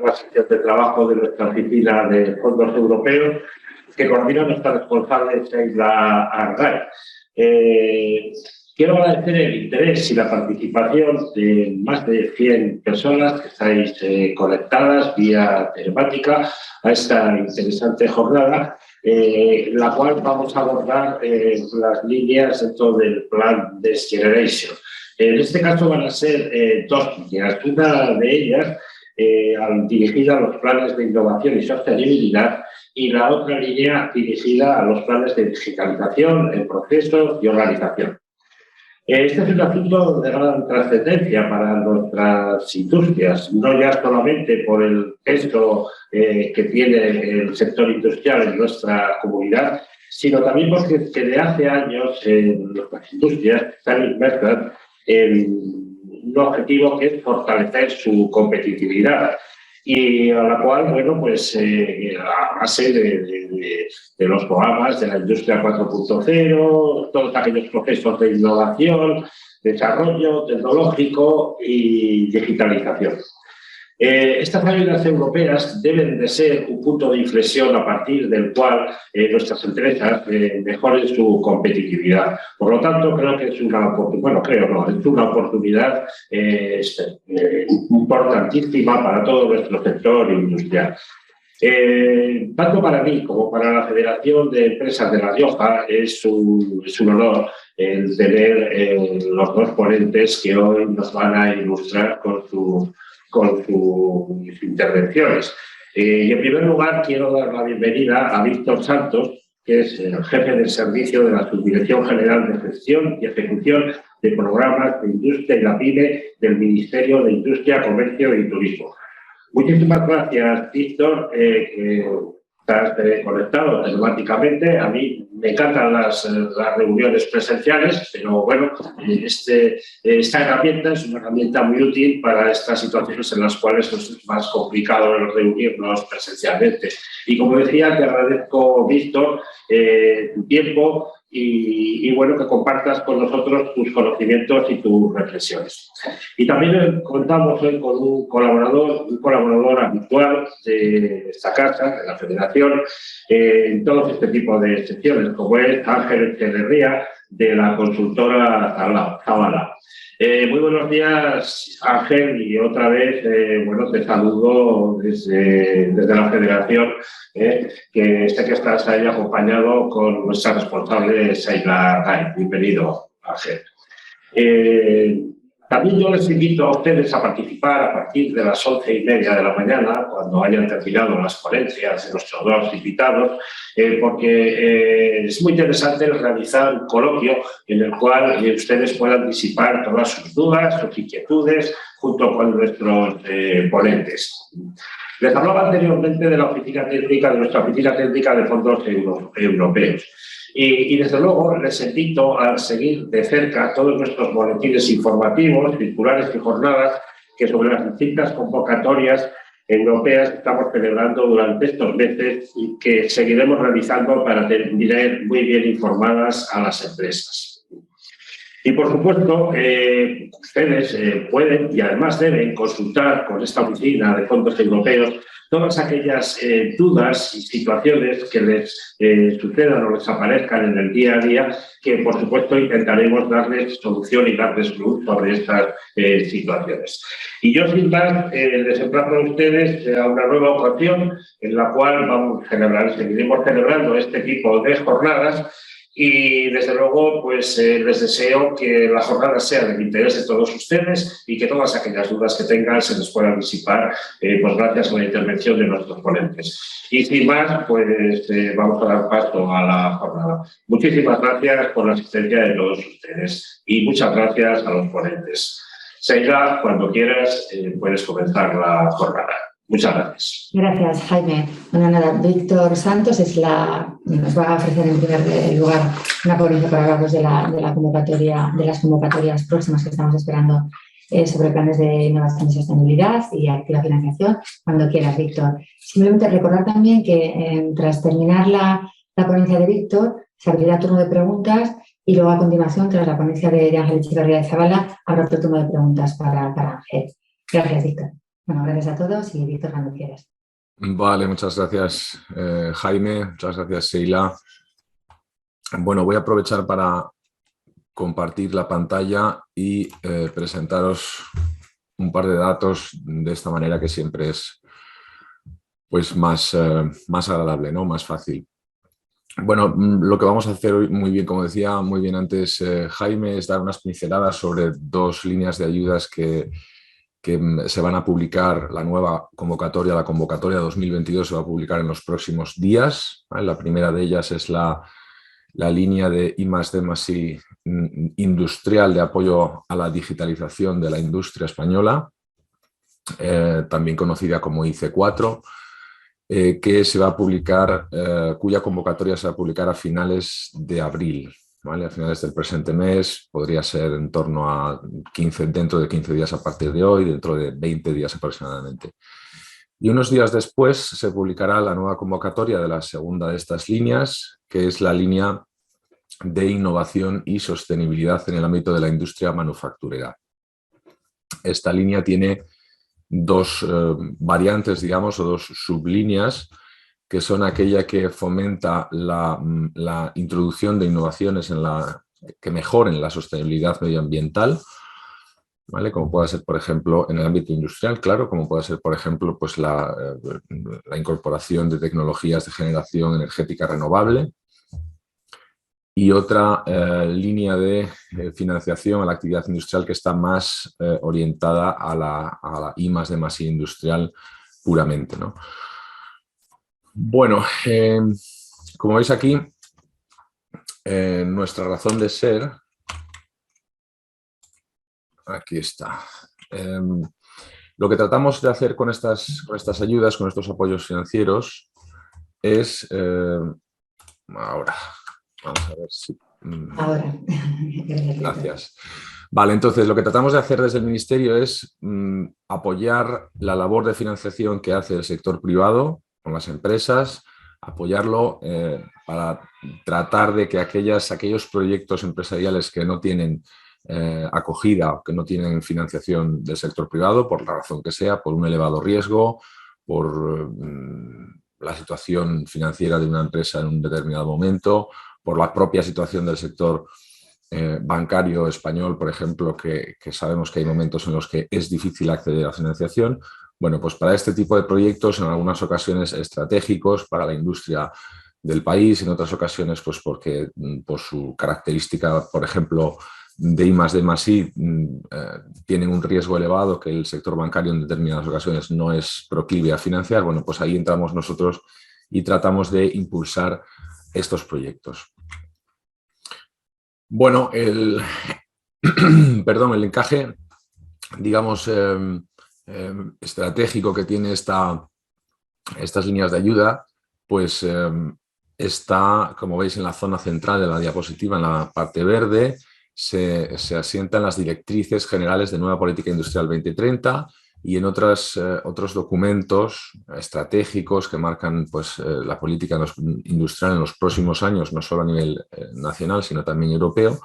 nueva sección de trabajo de nuestra oficina de fondos europeos, que coordina nuestra responsable Sheila Argay. Quiero agradecer el interés y la participación de más de 100 personas que estáis conectadas vía telemática a esta interesante jornada, la cual vamos a abordar las líneas dentro del plan Next Generation. En este caso van a ser dos líneas. Una de ellas dirigida a los planes de innovación y sostenibilidad, y la otra línea dirigida a los planes de digitalización, en procesos y organización. Este es un asunto de gran trascendencia para nuestras industrias, no ya solamente por el peso que tiene el sector industrial en nuestra comunidad, sino también porque desde hace años nuestras industrias están inmersas en un objetivo que es fortalecer su competitividad, y a la cual, bueno, pues a base de los programas de la industria 4.0, todos aquellos procesos de innovación, desarrollo tecnológico y digitalización. Estas ayudas europeas deben de ser un punto de inflexión a partir del cual nuestras empresas mejoren su competitividad. Por lo tanto, creo que es una oportunidad, es una oportunidad importantísima para todo nuestro sector industrial. Tanto para mí como para la Federación de Empresas de La Rioja es un honor el tener los dos ponentes que hoy nos van a ilustrar con sus intervenciones. Y en primer lugar quiero dar la bienvenida a Víctor Santos, que es el jefe del servicio de la Subdirección General de Gestión y Ejecución de Programas de Industria y la PYME del Ministerio de Industria, Comercio y Turismo. Muchísimas gracias, Víctor, que estás conectado telemáticamente. A mí me encantan las reuniones presenciales, pero bueno, esta herramienta es una herramienta muy útil para estas situaciones en las cuales es más complicado reunirnos presencialmente. Y como decía, te agradezco, Víctor, tu tiempo y bueno, que compartas con nosotros tus conocimientos y tus reflexiones. Y también contamos hoy con un colaborador habitual de esta casa, de la Federación, en todos este tipo de secciones, como es Ángel Echeverría, de la consultora Zavala. Muy buenos días, Ángel, y otra vez, te saludo desde la Federación, que sé que estás ahí acompañado con nuestra responsable, Sheila Argay. Bienvenido, Ángel. También yo les invito a ustedes a participar a partir de las 11:30 de la mañana, cuando hayan terminado las ponencias de nuestros dos invitados, porque es muy interesante realizar un coloquio en el cual ustedes puedan disipar todas sus dudas, sus inquietudes, junto con nuestros ponentes. Les hablaba anteriormente de la oficina técnica, de nuestra oficina técnica de fondos europeos. Y desde luego les invito a seguir de cerca todos nuestros boletines informativos, circulares y jornadas que sobre las distintas convocatorias europeas que estamos celebrando durante estos meses y que seguiremos realizando para tener muy bien informadas a las empresas. Y por supuesto, ustedes pueden y además deben consultar con esta oficina de fondos europeos todas aquellas dudas y situaciones que les sucedan o les aparezcan en el día a día, que por supuesto intentaremos darles solución y darles luz sobre estas situaciones. Y yo sin más les emplazo a ustedes a una nueva ocasión en la cual seguiremos celebrando este tipo de jornadas. Y desde luego pues les deseo que la jornada sea del interés de todos ustedes y que todas aquellas dudas que tengan se les puedan disipar pues gracias a la intervención de nuestros ponentes. Y sin más, pues vamos a dar paso a la jornada. Muchísimas gracias por la asistencia de todos ustedes y muchas gracias a los ponentes. Sheila, cuando quieras puedes comenzar la jornada. Muchas gracias. Gracias, Jaime. Bueno, nada, Víctor Santos nos va a ofrecer en primer lugar una ponencia para hablarnos de la convocatoria, de las convocatorias próximas que estamos esperando sobre planes de innovación y sostenibilidad y activa financiación. Cuando quieras, Víctor. Simplemente recordar también que tras terminar la ponencia de Víctor, se abrirá turno de preguntas y luego a continuación, tras la ponencia de Ángel Echeverría de Zavala, habrá otro turno de preguntas para Ángel. Gracias, Víctor. Bueno, gracias a todos y Víctor, cuando quieras. Vale, muchas gracias Jaime, muchas gracias Sheila. Bueno, voy a aprovechar para compartir la pantalla y presentaros un par de datos de esta manera que siempre es pues más agradable, ¿no? Más fácil. Bueno, lo que vamos a hacer hoy, muy bien, como decía muy bien antes Jaime, es dar unas pinceladas sobre dos líneas de ayudas que se van a publicar. La nueva convocatoria, la convocatoria 2022 se va a publicar en los próximos días, ¿vale? La primera de ellas es la línea de I+D+I industrial de apoyo a la digitalización de la industria española, también conocida como IC4, que se va a publicar, cuya convocatoria se va a publicar a finales de abril, ¿vale? A finales del presente mes, podría ser en torno a dentro de 15 días a partir de hoy, dentro de 20 días aproximadamente. Y unos días después se publicará la nueva convocatoria de la segunda de estas líneas, que es la línea de innovación y sostenibilidad en el ámbito de la industria manufacturera. Esta línea tiene dos variantes, digamos, o dos sublíneas, que son aquella que fomenta la introducción de innovaciones que mejoren la sostenibilidad medioambiental, ¿vale? Como puede ser, por ejemplo, en el ámbito industrial, claro, como puede ser, por ejemplo, pues la incorporación de tecnologías de generación energética renovable. Y otra línea de financiación a la actividad industrial que está más orientada a la I+D+I industrial puramente, ¿no? Bueno, como veis aquí, nuestra razón de ser, aquí está. Lo que tratamos de hacer con estas ayudas, con estos apoyos financieros, es, ahora, vamos a ver si... Ahora. Gracias. Vale, entonces lo que tratamos de hacer desde el Ministerio es apoyar la labor de financiación que hace el sector privado con las empresas, apoyarlo para tratar de que aquellos proyectos empresariales que no tienen acogida o que no tienen financiación del sector privado, por la razón que sea, por un elevado riesgo, por la situación financiera de una empresa en un determinado momento, por la propia situación del sector bancario español, por ejemplo, que sabemos que hay momentos en los que es difícil acceder a financiación. Bueno, pues para este tipo de proyectos, en algunas ocasiones estratégicos para la industria del país, en otras ocasiones pues porque por su característica, por ejemplo, de I+D+I, tienen un riesgo elevado que el sector bancario en determinadas ocasiones no es proclive a financiar. Bueno, pues ahí entramos nosotros y tratamos de impulsar estos proyectos. Bueno, el encaje, digamos, estratégico que tiene estas líneas de ayuda, pues está, como veis, en la zona central de la diapositiva, en la parte verde, se asientan las directrices generales de Nueva Política Industrial 2030 y en otros documentos estratégicos que marcan pues, la política industrial en los próximos años, no solo a nivel nacional, sino también europeo,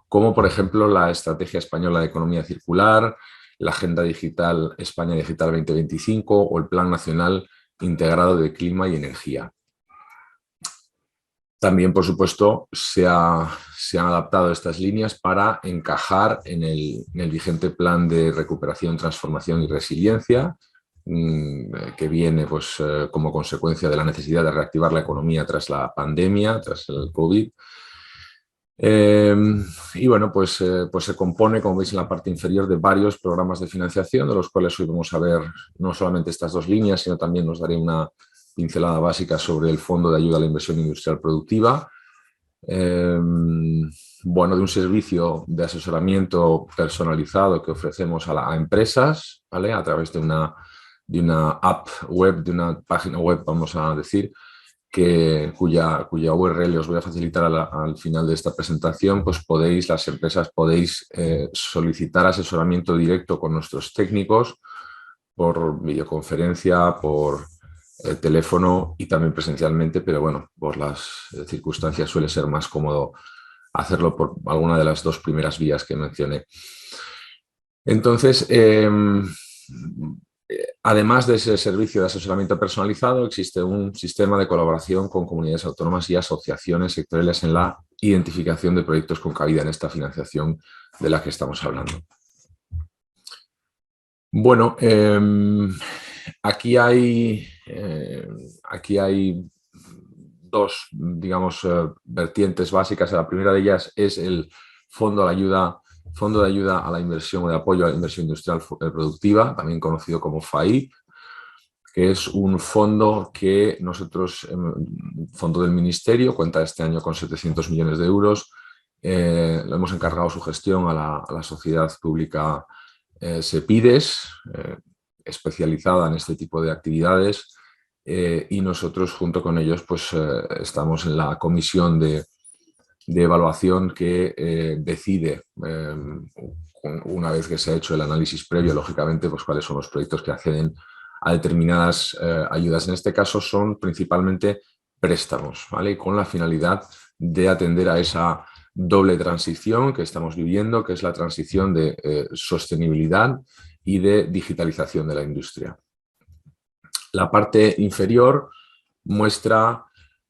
como por ejemplo la Estrategia Española de Economía Circular, la Agenda Digital España Digital 2025 o el Plan Nacional Integrado de Clima y Energía. También, por supuesto, se han adaptado estas líneas para encajar en el vigente Plan de Recuperación, Transformación y Resiliencia, que viene pues, como consecuencia de la necesidad de reactivar la economía tras la pandemia, tras el COVID. Y bueno, pues se compone, como veis en la parte inferior, de varios programas de financiación, de los cuales hoy vamos a ver no solamente estas dos líneas, sino también nos daré una pincelada básica sobre el Fondo de Ayuda a la Inversión Industrial Productiva. Bueno, de un servicio de asesoramiento personalizado que ofrecemos a empresas, ¿vale? A través de una app web, de una página web, vamos a decir, cuya URL os voy a facilitar al final de esta presentación. Pues las empresas podéis solicitar asesoramiento directo con nuestros técnicos por videoconferencia, por teléfono y también presencialmente, pero bueno, por las circunstancias suele ser más cómodo hacerlo por alguna de las dos primeras vías que mencioné. Entonces, Además de ese servicio de asesoramiento personalizado, existe un sistema de colaboración con comunidades autónomas y asociaciones sectoriales en la identificación de proyectos con cabida en esta financiación de la que estamos hablando. Bueno, aquí hay dos, digamos, vertientes básicas. La primera de ellas es el Fondo de Ayuda a la Inversión o de Apoyo a la Inversión Industrial Productiva, también conocido como FAIP, que es un fondo que nosotros, fondo del Ministerio, cuenta este año con 700 millones de euros. Lo hemos encargado su gestión a la sociedad pública Sepides, especializada en este tipo de actividades, y nosotros junto con ellos pues, estamos en la comisión de evaluación que decide, una vez que se ha hecho el análisis previo, lógicamente, pues cuáles son los proyectos que acceden a determinadas ayudas. En este caso son principalmente préstamos, ¿vale? Con la finalidad de atender a esa doble transición que estamos viviendo, que es la transición de sostenibilidad y de digitalización de la industria. La parte inferior muestra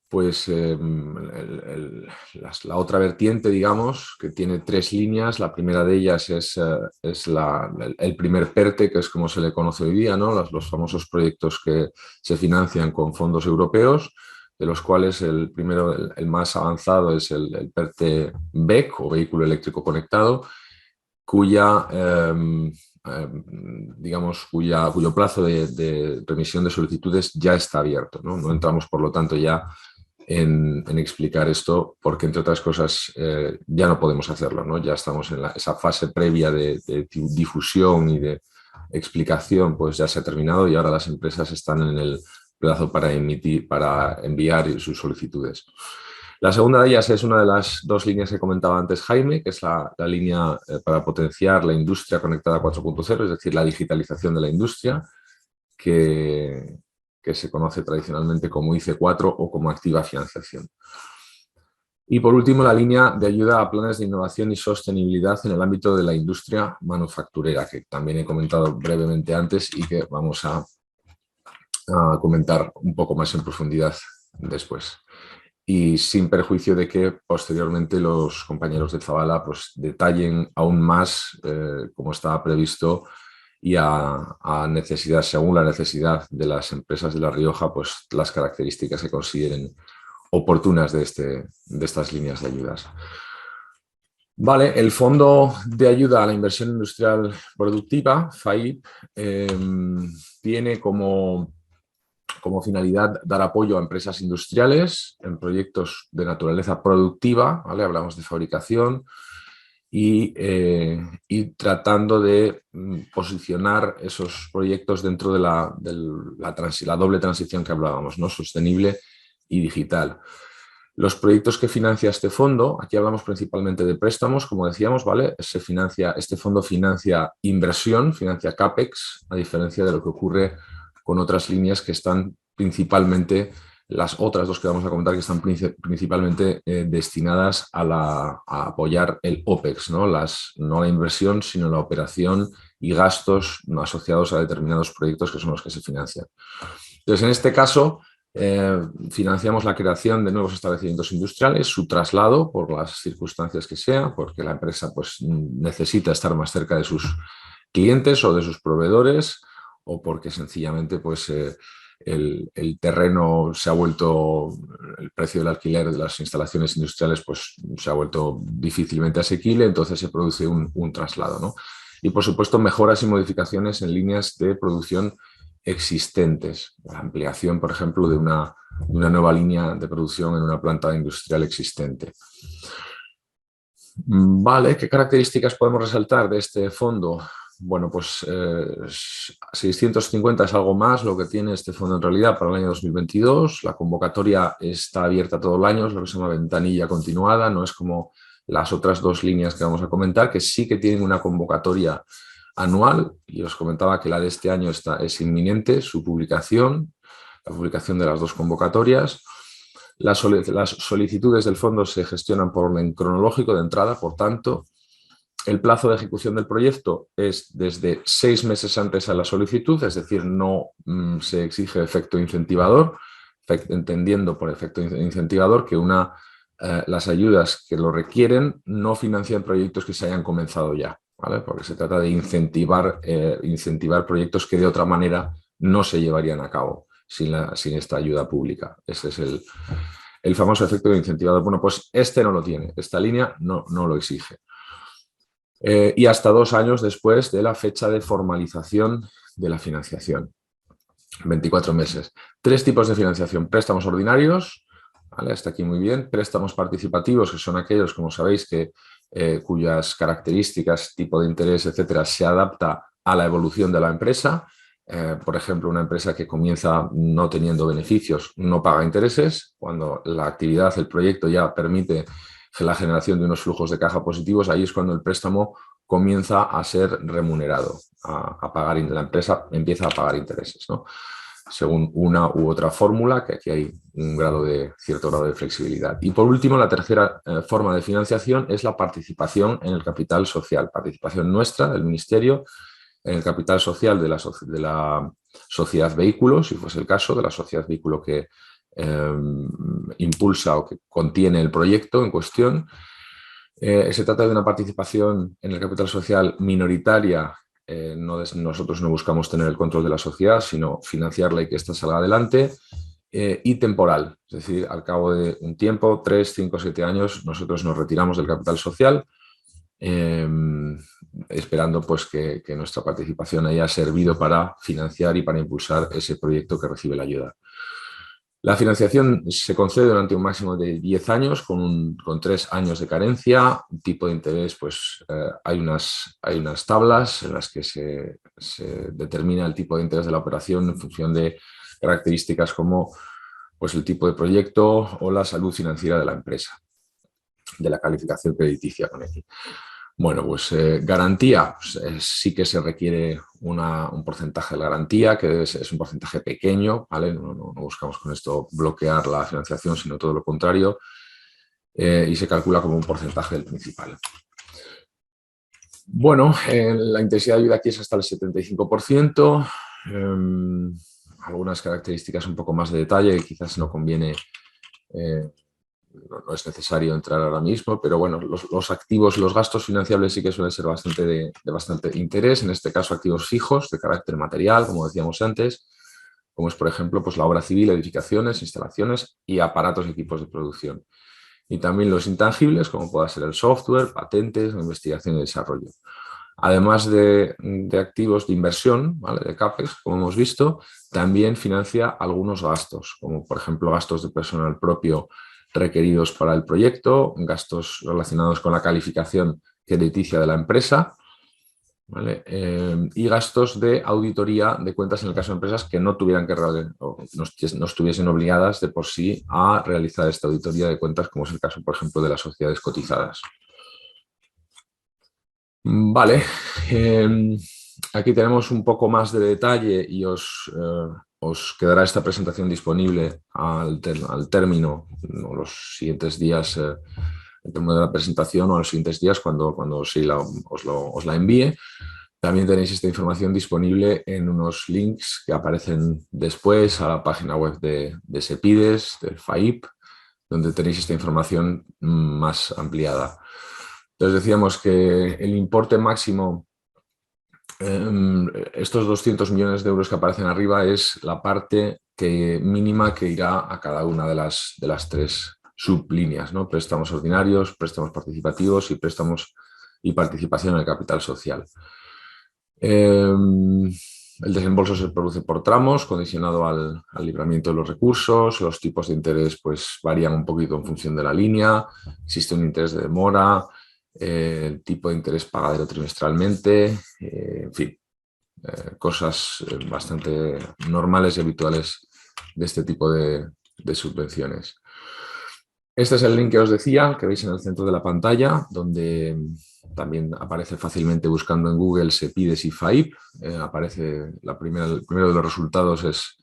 pues, la otra vertiente, digamos, que tiene 3 líneas. La primera de ellas es el primer PERTE, que es como se le conoce hoy día, ¿no? Los famosos proyectos que se financian con fondos europeos, de los cuales el primero, el más avanzado, es el PERTE BEC, o Vehículo Eléctrico Conectado, cuyo plazo de remisión de solicitudes ya está abierto, ¿no? No entramos, por lo tanto, ya en explicar esto, porque, entre otras cosas, ya no podemos hacerlo, ¿no? Ya estamos en esa fase previa de difusión y de explicación, pues ya se ha terminado y ahora las empresas están en el plazo para enviar sus solicitudes. La segunda de ellas es una de las 2 líneas que comentaba antes Jaime, que es la línea para potenciar la industria conectada 4.0, es decir, la digitalización de la industria, que se conoce tradicionalmente como IC4 o como activa financiación. Y por último, la línea de ayuda a planes de innovación y sostenibilidad en el ámbito de la industria manufacturera, que también he comentado brevemente antes y que vamos a comentar un poco más en profundidad después. Y sin perjuicio de que posteriormente los compañeros de Zabala pues, detallen aún más, como estaba previsto, y a necesidad, según la necesidad de las empresas de La Rioja, pues las características que consideren oportunas de estas líneas de ayudas. Vale, el Fondo de Ayuda a la Inversión Industrial Productiva, FAIP, tiene como finalidad dar apoyo a empresas industriales en proyectos de naturaleza productiva, ¿vale? Hablamos de fabricación, y tratando de posicionar esos proyectos dentro de la doble transición que hablábamos, ¿no? Sostenible y digital. Los proyectos que financia este fondo, aquí hablamos principalmente de préstamos, como decíamos, ¿vale? Este fondo financia inversión, financia CAPEX, a diferencia de lo que ocurre con otras líneas que están principalmente, las otras 2 que vamos a comentar, que están principalmente destinadas a apoyar el OPEX, ¿no? No la inversión, sino la operación y gastos no asociados a determinados proyectos que son los que se financian. Entonces, en este caso, financiamos la creación de nuevos establecimientos industriales, su traslado por las circunstancias que sea, porque la empresa pues, necesita estar más cerca de sus clientes o de sus proveedores, o porque sencillamente pues, el terreno se ha vuelto, el precio del alquiler de las instalaciones industriales pues, se ha vuelto difícilmente asequible, entonces se produce un traslado, ¿no? Y, por supuesto, mejoras y modificaciones en líneas de producción existentes, la ampliación, por ejemplo, de una nueva línea de producción en una planta industrial existente. Vale, ¿qué características podemos resaltar de este fondo? Bueno, pues 650 es algo más lo que tiene este fondo en realidad para el año 2022. La convocatoria está abierta todo el año, es lo que se llama ventanilla continuada, no es como las otras 2 líneas que vamos a comentar, que sí que tienen una convocatoria anual, y os comentaba que la de este año es inminente, su publicación, la publicación de las 2 convocatorias. Las solicitudes del fondo se gestionan por orden cronológico de entrada, por tanto, El plazo de ejecución del proyecto es desde 6 meses antes a la solicitud, es decir, no se exige efecto incentivador, entendiendo por efecto incentivador que las ayudas que lo requieren no financian proyectos que se hayan comenzado ya, ¿vale? Porque se trata de incentivar proyectos que de otra manera no se llevarían a cabo sin esta ayuda pública. Ese es el famoso efecto incentivador. Bueno, pues este no lo tiene, esta línea no lo exige. Y hasta 2 años después de la fecha de formalización de la financiación. 24 meses. 3 tipos de financiación. Préstamos ordinarios, ¿vale? Hasta aquí muy bien. Préstamos participativos, que son aquellos, como sabéis, cuyas características, tipo de interés, etcétera, se adapta a la evolución de la empresa. Por ejemplo, una empresa que comienza no teniendo beneficios no paga intereses. Cuando la actividad, el proyecto ya permite la generación de unos flujos de caja positivos, ahí es cuando el préstamo comienza a ser remunerado, a pagar, la empresa empieza a pagar intereses, ¿no? Según una u otra fórmula, que aquí hay cierto grado de flexibilidad. Y por último, la tercera forma de financiación es la participación en el capital social, participación nuestra, del Ministerio, en el capital social de la sociedad vehículo, si fuese el caso, de la sociedad vehículo que impulsa o que contiene el proyecto en cuestión. Se trata de una participación en el capital social minoritaria. Nosotros no buscamos tener el control de la sociedad, sino financiarla y que ésta salga adelante. Y temporal, es decir, al cabo de un tiempo, 3, 5, 7 años, nosotros nos retiramos del capital social, esperando pues, que nuestra participación haya servido para financiar y para impulsar ese proyecto que recibe la ayuda. La financiación se concede durante un máximo de 10 años con 3 años de carencia. Tipo de interés, pues hay unas tablas en las que se determina el tipo de interés de la operación en función de características como pues, el tipo de proyecto o la salud financiera de la empresa, de la calificación crediticia con X. Bueno, pues garantía, pues, sí que se requiere un porcentaje de garantía, que es un porcentaje pequeño, ¿vale? No buscamos con esto bloquear la financiación, sino todo lo contrario, y se calcula como un porcentaje del principal. Bueno, la intensidad de ayuda aquí es hasta el 75%, algunas características un poco más de detalle, que quizás no conviene... No es necesario entrar ahora mismo, pero bueno, los activos, los gastos financiables sí que suelen ser de bastante interés, en este caso activos fijos de carácter material, como decíamos antes, como es por ejemplo pues, la obra civil, edificaciones, instalaciones y aparatos y equipos de producción. Y también los intangibles, como pueda ser el software, patentes o investigación y desarrollo. Además de activos de inversión, ¿vale? De CAPEX, como hemos visto, también financia algunos gastos, como por ejemplo gastos de personal propio requeridos para el proyecto, gastos relacionados con la calificación crediticia de la empresa, ¿vale? Y gastos de auditoría de cuentas en el caso de empresas que no tuvieran que no estuviesen obligadas de por sí a realizar esta auditoría de cuentas, como es el caso, por ejemplo, de las sociedades cotizadas. Vale, aquí tenemos un poco más de detalle y os quedará esta presentación disponible al término, o los siguientes días, el término de la presentación o a los siguientes días cuando os la envíe. También tenéis esta información disponible en unos links que aparecen después a la página web de SEPIDES, del FAIP, donde tenéis esta información más ampliada. Entonces decíamos que el importe máximo, estos 200 millones de euros que aparecen arriba, es la parte mínima que irá a cada una de las 3 sublíneas, ¿no? Préstamos ordinarios, préstamos participativos y préstamos y participación en el capital social. El desembolso se produce por tramos, condicionado al libramiento de los recursos. Los tipos de interés pues, varían un poquito en función de la línea. Existe un interés de demora, el tipo de interés pagadero trimestralmente, en fin, cosas bastante normales y habituales de este tipo de subvenciones. Este es el link que os decía, que veis en el centro de la pantalla, donde también aparece fácilmente buscando en Google SEPIDES y FAIP. Aparece el primero de los resultados es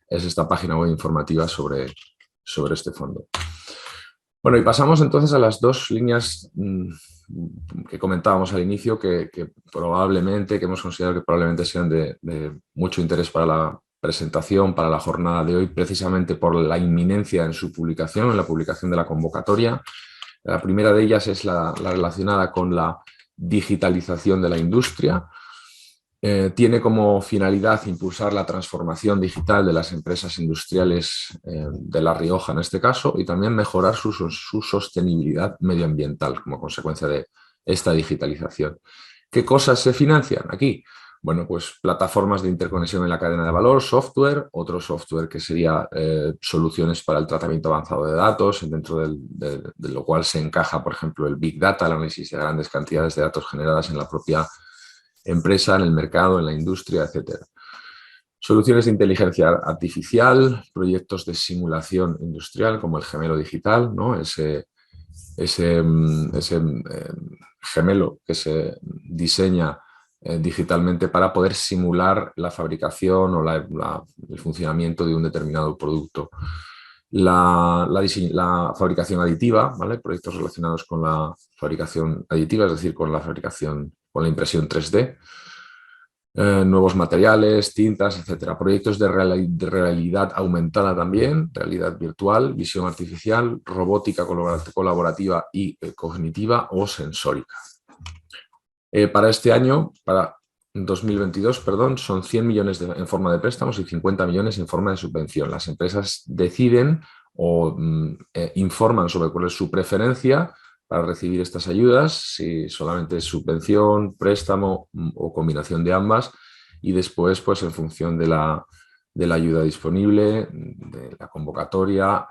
esta página web informativa sobre este fondo. Bueno, y pasamos entonces a las dos líneas que comentábamos al inicio, que hemos considerado que probablemente sean de mucho interés para la presentación, para la jornada de hoy, precisamente por la inminencia en su publicación, en la publicación de la convocatoria. La primera de ellas es la relacionada con la digitalización de la industria. Tiene como finalidad impulsar la transformación digital de las empresas industriales de La Rioja en este caso, y también mejorar su sostenibilidad medioambiental como consecuencia de esta digitalización. ¿Qué cosas se financian aquí? Bueno, pues plataformas de interconexión en la cadena de valor, software, otro software que sería soluciones para el tratamiento avanzado de datos, dentro de lo cual se encaja, por ejemplo, el Big Data, el análisis de grandes cantidades de datos generadas en la propia empresa, en el mercado, en la industria, etc. Soluciones de inteligencia artificial, proyectos de simulación industrial como el gemelo digital, ¿no? ese gemelo que se diseña digitalmente para poder simular la fabricación o el funcionamiento de un determinado producto. La fabricación aditiva, ¿vale? Proyectos relacionados con la fabricación aditiva, es decir, con la impresión 3D, nuevos materiales, tintas, etcétera. Proyectos de realidad aumentada también, realidad virtual, visión artificial, robótica colaborativa y cognitiva o sensórica. Para este año, para 2022, perdón, son 100 millones en forma de préstamos y 50 millones en forma de subvención. Las empresas deciden o informan sobre cuál es su preferencia para recibir estas ayudas, si solamente es subvención, préstamo o combinación de ambas, y después, pues en función de la ayuda disponible, de la convocatoria,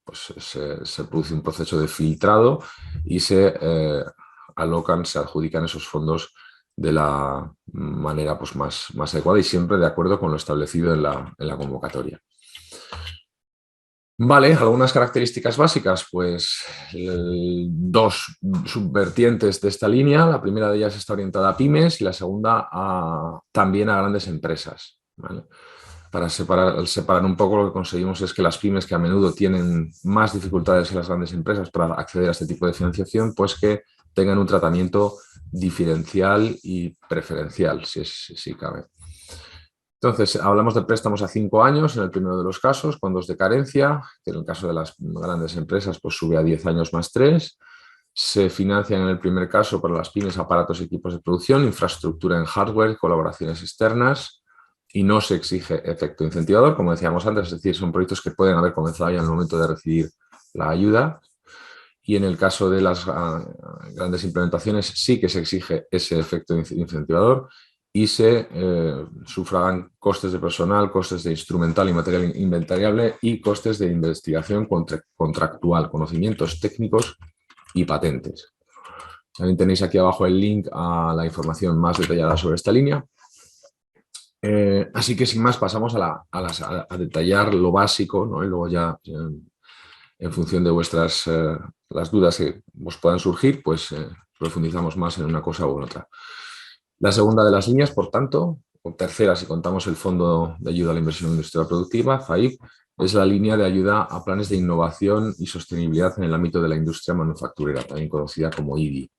pues se produce un proceso de filtrado y se adjudican esos fondos de la manera pues, más adecuada y siempre de acuerdo con lo establecido en la convocatoria. Vale, algunas características básicas, pues dos subvertientes de esta línea. La primera de ellas está orientada a pymes y la segunda también a grandes empresas, ¿vale? Para separar un poco, lo que conseguimos es que las pymes, que a menudo tienen más dificultades que las grandes empresas para acceder a este tipo de financiación, pues que tengan un tratamiento diferencial y preferencial, si cabe. Entonces, hablamos de préstamos a 5 años en el primero de los casos, cuando es de carencia, que en el caso de las grandes empresas pues sube a 10 años más 3. Se financian en el primer caso para las pymes aparatos y equipos de producción, infraestructura en hardware, colaboraciones externas, y no se exige efecto incentivador, como decíamos antes, es decir, son proyectos que pueden haber comenzado ya en el momento de recibir la ayuda. Y en el caso de las grandes implementaciones sí que se exige ese efecto incentivador y se sufragan costes de personal, costes de instrumental y material inventariable y costes de investigación contractual, conocimientos técnicos y patentes. También tenéis aquí abajo el link a la información más detallada sobre esta línea. Así que sin más pasamos a detallar lo básico, ¿no? Y luego ya en función de vuestras las dudas que os puedan surgir, pues profundizamos más en una cosa u en otra. La segunda de las líneas, por tanto, o tercera si contamos el Fondo de Ayuda a la Inversión Industrial Productiva, FAIP, es la línea de ayuda a planes de innovación y sostenibilidad en el ámbito de la industria manufacturera, también conocida como IDI.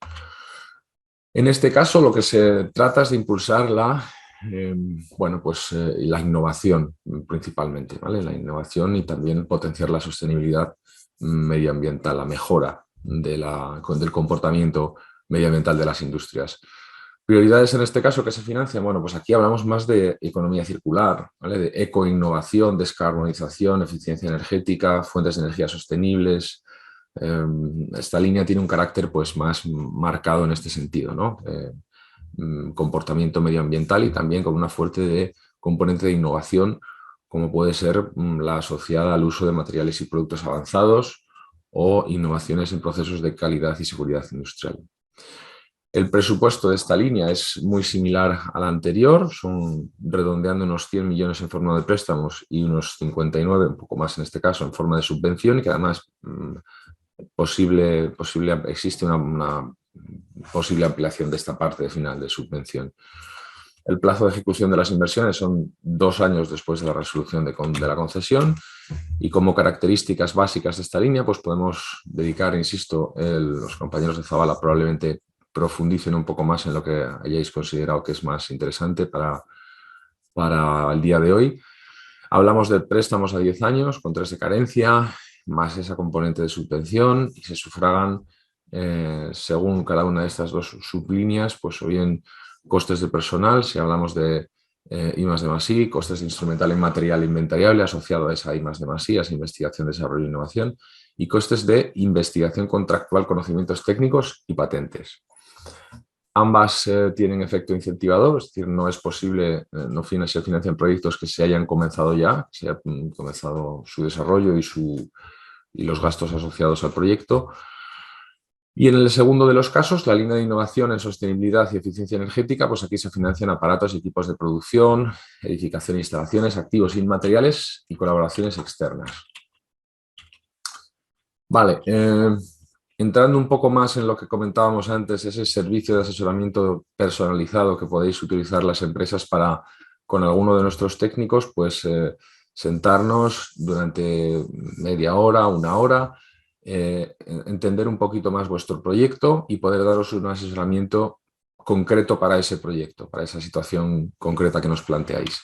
En este caso, lo que se trata es de impulsar la innovación principalmente, ¿vale? La innovación y también potenciar la sostenibilidad medioambiental, la mejora del comportamiento medioambiental de las industrias. Prioridades en este caso que se financian, bueno, pues aquí hablamos más de economía circular, ¿vale? De ecoinnovación, descarbonización, eficiencia energética, fuentes de energía sostenibles. Esta línea tiene un carácter pues, más marcado en este sentido, ¿no? Comportamiento medioambiental y también con una fuerte componente de innovación, como puede ser la asociada al uso de materiales y productos avanzados o innovaciones en procesos de calidad y seguridad industrial. El presupuesto de esta línea es muy similar al anterior, son redondeando unos 100 millones en forma de préstamos y unos 59, un poco más en este caso, en forma de subvención, y que además existe una posible ampliación de esta parte final de subvención. El plazo de ejecución de las inversiones son 2 años después de la resolución de la concesión, y como características básicas de esta línea pues podemos dedicar, insisto, los compañeros de Zabala probablemente profundicen un poco más en lo que hayáis considerado que es más interesante para el día de hoy. Hablamos de préstamos a 10 años con 3 de carencia, más esa componente de subvención, y se sufragan según cada una de estas 2 sublíneas, pues o bien costes de personal, si hablamos de I+D+I, costes de instrumental inmaterial e inventariable asociado a esa I+D+I, a esa investigación, desarrollo e innovación, y costes de investigación contractual, conocimientos técnicos y patentes. Ambas tienen efecto incentivador, es decir, no es posible, se financian proyectos que se hayan comenzado ya, se haya comenzado su desarrollo y los gastos asociados al proyecto. Y en el segundo de los casos, la línea de innovación en sostenibilidad y eficiencia energética, pues aquí se financian aparatos y equipos de producción, edificación e instalaciones, activos inmateriales y colaboraciones externas. Vale, entrando un poco más en lo que comentábamos antes, ese servicio de asesoramiento personalizado que podéis utilizar las empresas para, con alguno de nuestros técnicos, pues sentarnos durante media hora, 1 hora, entender un poquito más vuestro proyecto y poder daros un asesoramiento concreto para ese proyecto, para esa situación concreta que nos planteáis.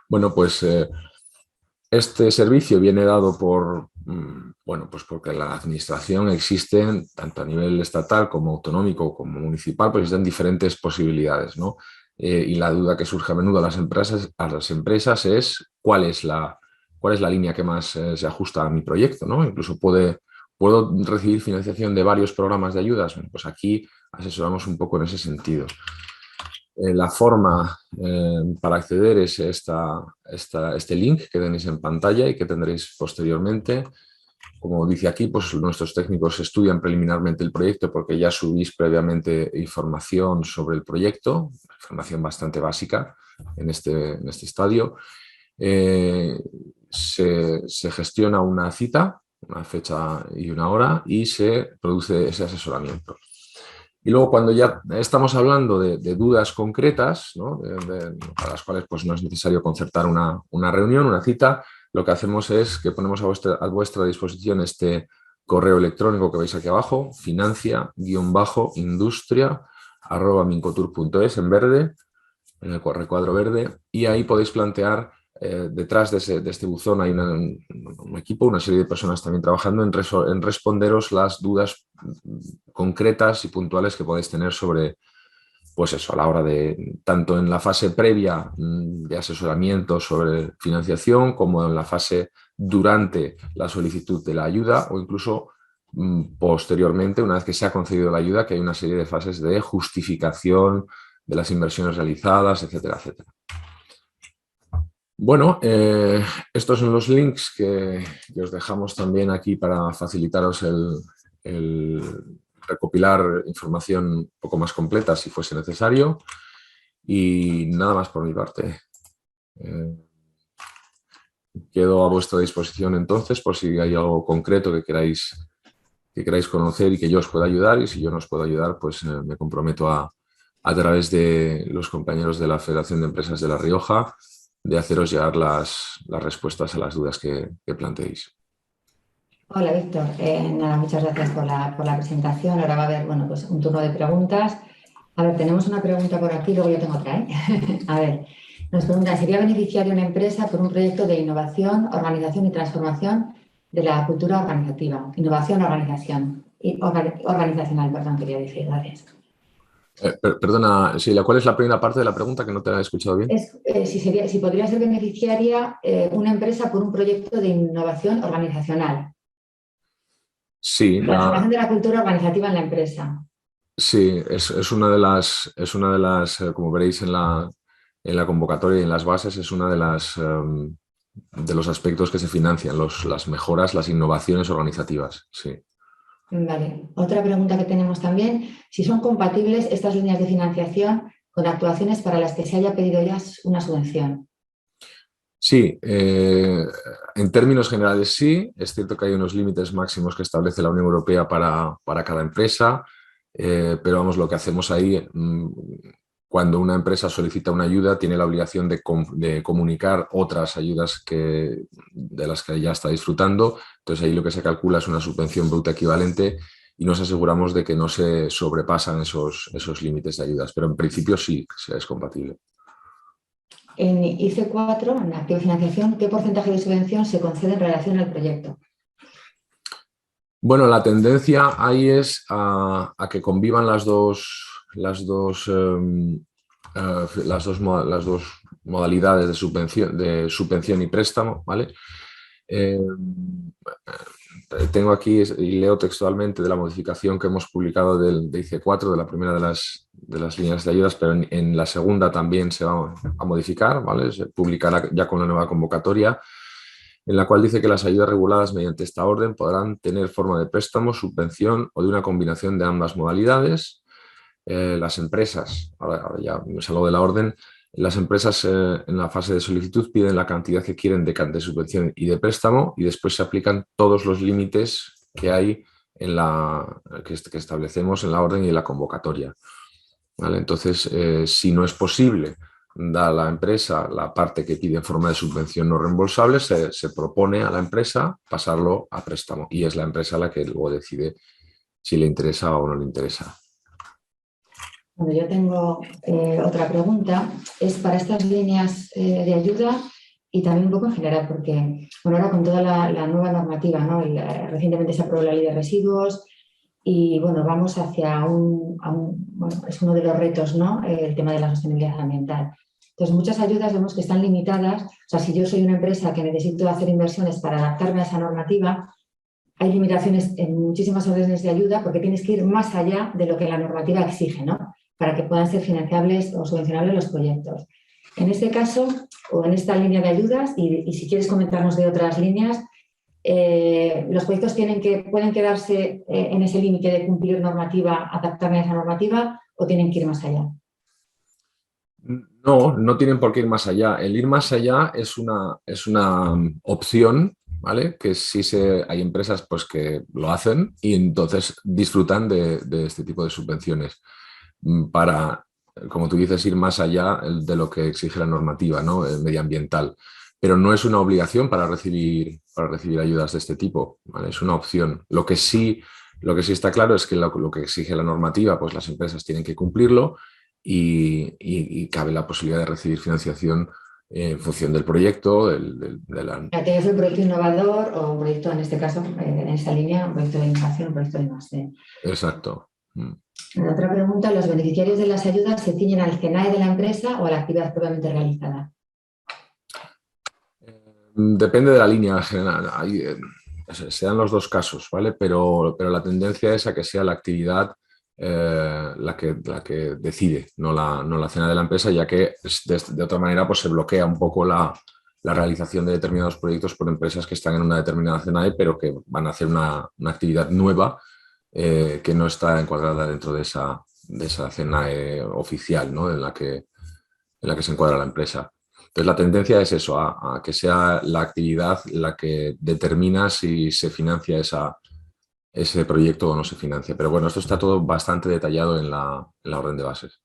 Bueno, pues este servicio viene dado por, bueno, pues porque en la administración existen, tanto a nivel estatal como autonómico como municipal, pues existen diferentes posibilidades, ¿no? Y la duda que surge a menudo a las empresas es cuál es la línea que más se ajusta a mi proyecto, ¿no? Incluso ¿puedo recibir financiación de varios programas de ayudas? Bueno, pues aquí asesoramos un poco en ese sentido. La forma para acceder es este link que tenéis en pantalla y que tendréis posteriormente. Como dice aquí, pues nuestros técnicos estudian preliminarmente el proyecto porque ya subís previamente información sobre el proyecto, información bastante básica en este estadio. Se gestiona una cita, una fecha y una hora, y se produce ese asesoramiento. Y luego cuando ya estamos hablando de dudas concretas, ¿no? Para las cuales pues, no es necesario concertar una reunión, una cita, lo que hacemos es que ponemos a vuestra disposición este correo electrónico que veis aquí abajo, financia-industria@mincotour.es en verde, en el recuadro verde, y ahí podéis plantear, detrás de este buzón hay un equipo, una serie de personas también trabajando en responderos las dudas concretas y puntuales que podéis tener sobre, pues eso, a la hora de, tanto en la fase previa de asesoramiento sobre financiación, como en la fase durante la solicitud de la ayuda, o incluso posteriormente, una vez que se ha concedido la ayuda, que hay una serie de fases de justificación de las inversiones realizadas, etcétera, etcétera. Bueno, estos son los links que os dejamos también aquí para facilitaros el recopilar información un poco más completa si fuese necesario. Y nada más por mi parte. Quedo a vuestra disposición entonces por si hay algo concreto que queráis conocer y que yo os pueda ayudar, y si yo no os puedo ayudar, pues me comprometo a través de los compañeros de la Federación de Empresas de La Rioja, de haceros llegar las respuestas a las dudas que planteéis. Hola, Víctor. Nada, muchas gracias por la presentación. Ahora va a haber, bueno, pues un turno de preguntas. A ver, tenemos una pregunta por aquí, luego yo tengo otra, ¿eh? A ver, nos pregunta, ¿sería beneficiaria una empresa por un proyecto de innovación, organización y transformación de la cultura organizativa? Organizacional, perdón, quería decir. Gracias. Perdona, Sheila, ¿cuál es la primera parte de la pregunta que no te la he escuchado bien? Si podría ser beneficiaria una empresa por un proyecto de innovación organizacional. Sí. Transformación de la cultura organizativa en la empresa. Sí, es una de las, como veréis en la convocatoria y en las bases, es una de los aspectos que se financian, las mejoras, las innovaciones organizativas, sí. Vale. Otra pregunta que tenemos también, si son compatibles estas líneas de financiación con actuaciones para las que se haya pedido ya una subvención. Sí, en términos generales sí, es cierto que hay unos límites máximos que establece la Unión Europea para cada empresa, pero vamos, lo que hacemos ahí, cuando una empresa solicita una ayuda, tiene la obligación de comunicar otras ayudas de las que ya está disfrutando. Entonces, ahí lo que se calcula es una subvención bruta equivalente y nos aseguramos de que no se sobrepasan esos límites de ayudas. Pero en principio sí es compatible. En IC4, en activo de financiación, ¿qué porcentaje de subvención se concede en relación al proyecto? Bueno, la tendencia ahí es a que convivan las dos modalidades de subvención y préstamo, ¿vale? Tengo aquí y leo textualmente de la modificación que hemos publicado de IC4, de la primera de las líneas de ayudas, pero en la segunda también se va a modificar, ¿vale? Se publicará ya con la nueva convocatoria, en la cual dice que las ayudas reguladas mediante esta orden podrán tener forma de préstamo, subvención o de una combinación de ambas modalidades. Las empresas, ahora ya me salgo de la orden, las empresas en la fase de solicitud piden la cantidad que quieren de subvención y de préstamo y después se aplican todos los límites que hay que establecemos en la orden y en la convocatoria, ¿vale? Entonces, si no es posible, da a la empresa la parte que pide en forma de subvención no reembolsable, se propone a la empresa pasarlo a préstamo y es la empresa la que luego decide si le interesa o no le interesa. Bueno, yo tengo otra pregunta, es para estas líneas de ayuda y también un poco en general, porque bueno, ahora con toda la nueva normativa, ¿no? Recientemente se aprobó la ley de residuos y bueno, vamos hacia bueno, es uno de los retos, ¿no? El tema de la sostenibilidad ambiental. Entonces, muchas ayudas vemos que están limitadas, o sea, si yo soy una empresa que necesito hacer inversiones para adaptarme a esa normativa, hay limitaciones en muchísimas órdenes de ayuda porque tienes que ir más allá de lo que la normativa exige, ¿no? Para que puedan ser financiables o subvencionables los proyectos. En este caso, o en esta línea de ayudas, y si quieres comentarnos de otras líneas, los proyectos pueden quedarse en ese límite de cumplir normativa, adaptarme a esa normativa, o tienen que ir más allá. No tienen por qué ir más allá. El ir más allá es una opción, ¿vale? Que sí hay empresas pues, que lo hacen y entonces disfrutan de este tipo de subvenciones para, como tú dices, ir más allá de lo que exige la normativa, ¿no? Medioambiental. Pero no es una obligación para recibir ayudas de este tipo, ¿vale? Es una opción. Lo que sí está claro es que lo que exige la normativa, pues las empresas tienen que cumplirlo y cabe la posibilidad de recibir financiación en función del proyecto. Tiene que ser un proyecto innovador o un proyecto, en este caso, en esta línea, un proyecto de innovación, un proyecto de I+D. Exacto. La otra pregunta, ¿los beneficiarios de las ayudas se ciñen al CENAE de la empresa o a la actividad propiamente realizada? Depende de la línea general. Se dan los dos casos, ¿vale? Pero la tendencia es a que sea la actividad la que decide, no la CENAE de la empresa, ya que de otra manera pues, se bloquea un poco la realización de determinados proyectos por empresas que están en una determinada CENAE, pero que van a hacer una actividad nueva que no está encuadrada dentro de esa CENAE oficial, ¿no? en la que se encuadra la empresa. Entonces la tendencia es eso, a que sea la actividad la que determina si se financia ese proyecto o no se financia. Pero bueno, esto está todo bastante detallado en la orden de bases.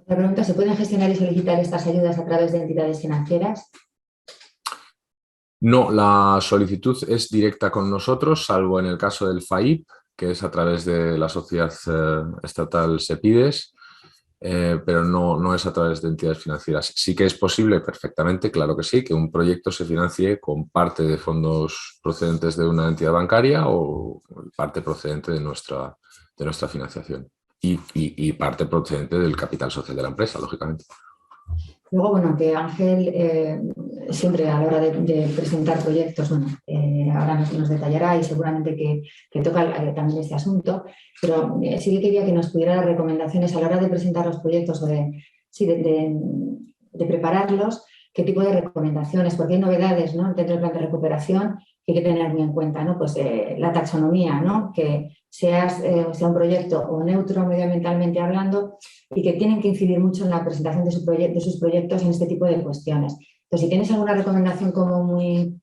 La pregunta, ¿se pueden gestionar y solicitar estas ayudas a través de entidades financieras? No, la solicitud es directa con nosotros, salvo en el caso del FAIP, que es a través de la sociedad estatal Sepides, pero no es a través de entidades financieras. Sí que es posible perfectamente, claro que sí, que un proyecto se financie con parte de fondos procedentes de una entidad bancaria o parte procedente de nuestra financiación y parte procedente del capital social de la empresa, lógicamente. Luego, bueno, que Ángel siempre a la hora de presentar proyectos, bueno, ahora nos detallará y seguramente que toca también este asunto, pero sí que quería que nos pudiera dar recomendaciones a la hora de presentar los proyectos o de prepararlos, qué tipo de recomendaciones, porque hay novedades, ¿no? Dentro del plan de recuperación que hay que tener muy en cuenta, ¿no? Pues la taxonomía, ¿no? Que sea un proyecto o neutro medioambientalmente hablando y que tienen que incidir mucho en la presentación de sus proyectos en este tipo de cuestiones. Entonces, si tienes alguna recomendación como muy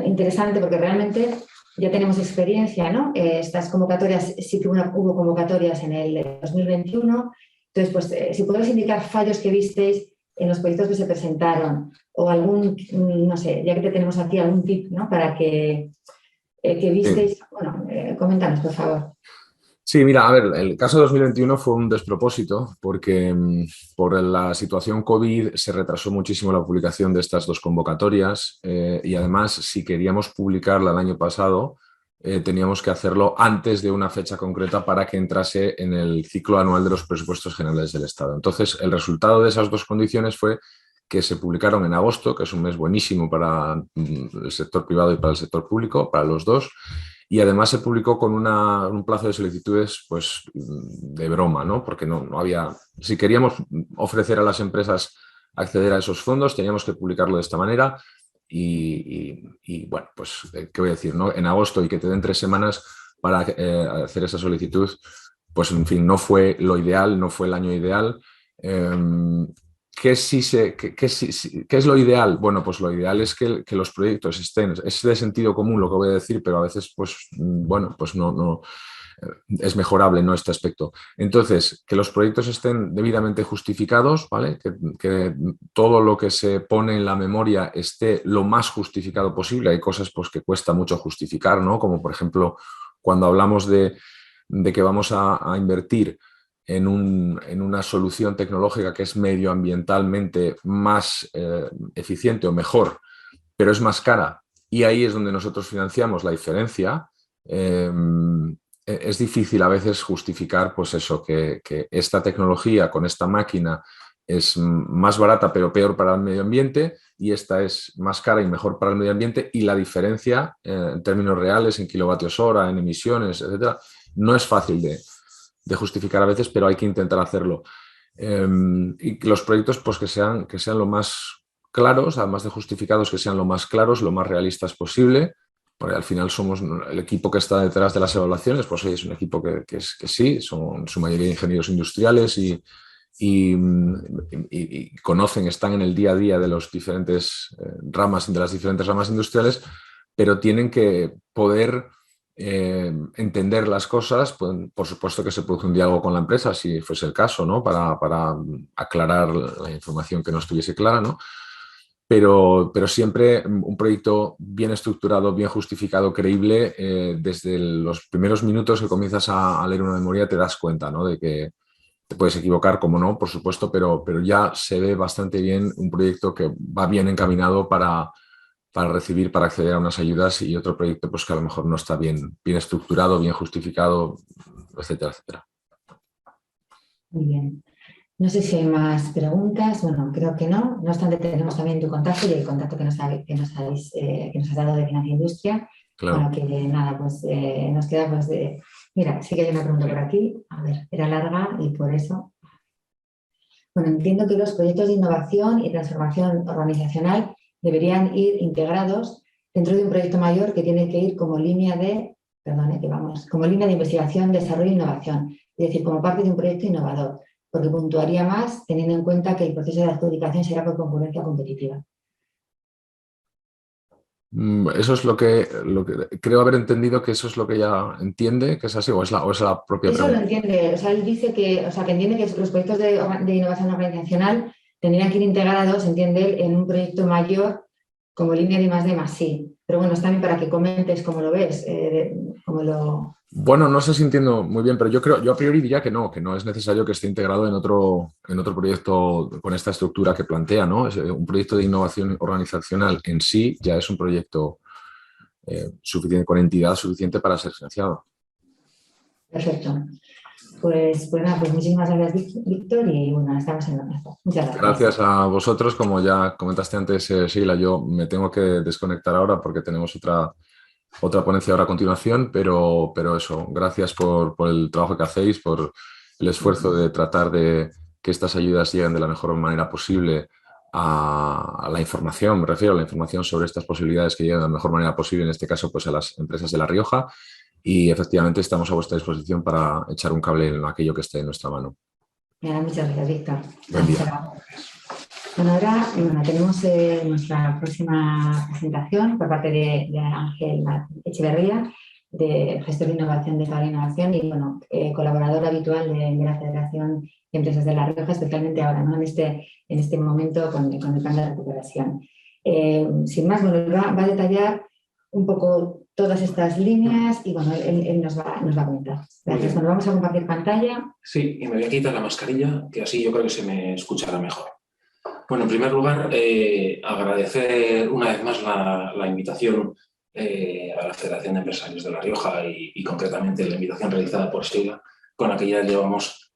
interesante, porque realmente ya tenemos experiencia, ¿no? Estas convocatorias, sí que hubo convocatorias en el 2021 Entonces, pues, si podéis indicar fallos que visteis en los proyectos que se presentaron o algún, no sé, ya que te tenemos aquí, algún tip, ¿no? Para que visteis. Bueno, coméntanos, por favor. Sí, mira, a ver, el caso de 2021 fue un despropósito porque por la situación COVID se retrasó muchísimo la publicación de estas dos convocatorias y además si queríamos publicarla el año pasado teníamos que hacerlo antes de una fecha concreta para que entrase en el ciclo anual de los presupuestos generales del Estado. Entonces, el resultado de esas dos condiciones fue que se publicaron en agosto, que es un mes buenísimo para el sector privado y para el sector público, para los dos. Y además se publicó con un plazo de solicitudes pues, de broma, ¿no? Porque no había... Si queríamos ofrecer a las empresas acceder a esos fondos, teníamos que publicarlo de esta manera y bueno, pues, ¿qué voy a decir? ¿No? En agosto y que te den 3 semanas para hacer esa solicitud, pues, en fin, no fue lo ideal, no fue el año ideal. ¿Qué es lo ideal? Bueno, pues lo ideal es que los proyectos estén, es de sentido común lo que voy a decir, pero a veces, pues, bueno, pues no es mejorable, ¿no? Este aspecto. Entonces, que los proyectos estén debidamente justificados, ¿vale? Que todo lo que se pone en la memoria esté lo más justificado posible. Hay cosas, pues, que cuesta mucho justificar, ¿no? Como, por ejemplo, cuando hablamos de que vamos a invertir en una solución tecnológica que es medioambientalmente más eficiente o mejor, pero es más cara, y ahí es donde nosotros financiamos la diferencia, es difícil a veces justificar pues eso, que esta tecnología con esta máquina es más barata pero peor para el medio ambiente y esta es más cara y mejor para el medio ambiente, y la diferencia en términos reales, en kilovatios hora, en emisiones, etcétera, no es fácil de justificar a veces, pero hay que intentar hacerlo. Y que los proyectos pues, que sean lo más claros, además de justificados, que sean lo más claros, lo más realistas posible, porque al final somos el equipo que está detrás de las evaluaciones, pues hoy es un equipo que sí, son su mayoría ingenieros industriales y conocen, están en el día a día de las diferentes ramas industriales, pero tienen que poder entender las cosas. Por supuesto que se produce un diálogo con la empresa, si fuese el caso, ¿no? Para aclarar la información que no estuviese clara, ¿no? Pero siempre un proyecto bien estructurado, bien justificado, creíble, desde los primeros minutos que comienzas a leer una memoria te das cuenta, ¿no? De que te puedes equivocar, como no, por supuesto, pero ya se ve bastante bien un proyecto que va bien encaminado para recibir, para acceder a unas ayudas, y otro proyecto pues, que a lo mejor no está bien estructurado, bien justificado, etcétera, etcétera. Muy bien. No sé si hay más preguntas. Bueno, creo que no. No obstante, tenemos también tu contacto y el contacto que nos has dado de Financia Industria. Claro. Bueno, que nada, pues nos queda pues de... Mira, sí que hay una pregunta por aquí. A ver, era larga y por eso... Bueno, entiendo que los proyectos de innovación y transformación organizacional deberían ir integrados dentro de un proyecto mayor que tiene que ir como línea de... como línea de investigación, desarrollo e innovación. Es decir, como parte de un proyecto innovador, porque puntuaría más teniendo en cuenta que el proceso de adjudicación será por concurrencia competitiva. Eso es lo que creo haber entendido, que eso es lo que ella entiende, que es así, o es la propia eso pregunta. Lo entiende, o sea, él dice que entiende que los proyectos de innovación organizacional tendrían que ir integrados, entiende él, en un proyecto mayor como línea de I+D+I. Pero bueno, es también para que comentes cómo lo ves, cómo lo... Bueno, no sé si entiendo muy bien, pero yo a priori diría que no es necesario que esté integrado en otro proyecto con esta estructura que plantea, ¿no? Un proyecto de innovación organizacional en sí ya es un proyecto suficiente, con entidad suficiente para ser financiado. Perfecto. Pues nada, pues muchísimas gracias, Víctor, y bueno, estamos en contacto. Muchas gracias. Gracias a vosotros. Como ya comentaste antes, Sheila, yo me tengo que desconectar ahora porque tenemos otra ponencia ahora a continuación, pero eso, gracias por el trabajo que hacéis, por el esfuerzo de tratar de que estas ayudas lleguen de la mejor manera posible a la información, me refiero a la información sobre estas posibilidades, que lleguen de la mejor manera posible, en este caso pues a las empresas de La Rioja, y efectivamente estamos a vuestra disposición para echar un cable en aquello que esté en nuestra mano. Muchas gracias, Víctor. Buen día. Bueno, ahora tenemos nuestra próxima presentación por parte de Ángel Echeverría. de gestor de innovación de Fabra Innovación y bueno, colaborador habitual de la Federación de Empresas de La Rioja, especialmente ahora, ¿no? en este momento con el plan de recuperación. Sin más, bueno, va a detallar un poco todas estas líneas y bueno, él nos va a comentar. Gracias. Bueno, vamos a compartir pantalla. Sí, y me voy a quitar la mascarilla, que así yo creo que se me escuchará mejor. Bueno, en primer lugar, agradecer una vez más la invitación a la Federación de Empresarios de La Rioja y concretamente la invitación realizada por Sheila, con la que ya llevamos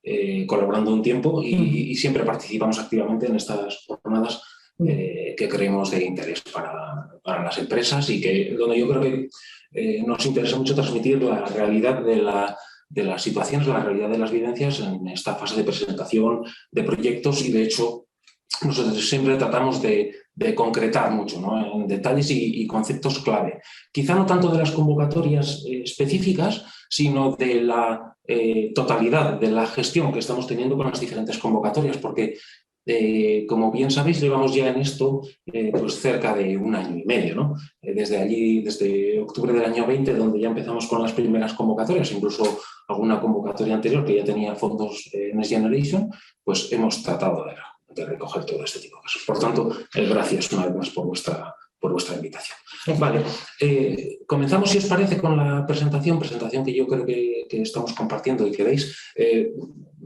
colaborando un tiempo y siempre participamos activamente en estas jornadas que creemos de interés para las empresas y que donde yo creo que nos interesa mucho transmitir la realidad de las situaciones, la realidad de las vivencias en esta fase de presentación de proyectos y de hecho nosotros siempre tratamos de concretar mucho, ¿no? En detalles y conceptos clave. Quizá no tanto de las convocatorias específicas, sino de la totalidad de la gestión que estamos teniendo con las diferentes convocatorias, porque como bien sabéis, llevamos ya en esto pues cerca de 1 año y medio, ¿no? Desde octubre del año 20, donde ya empezamos con las primeras convocatorias, incluso alguna convocatoria anterior que ya tenía fondos Next Generation, pues hemos tratado de recoger todo este tipo de cosas. Por tanto, gracias una vez más por vuestra invitación. Vale, comenzamos, si os parece, con la presentación que yo creo que estamos compartiendo y que veis.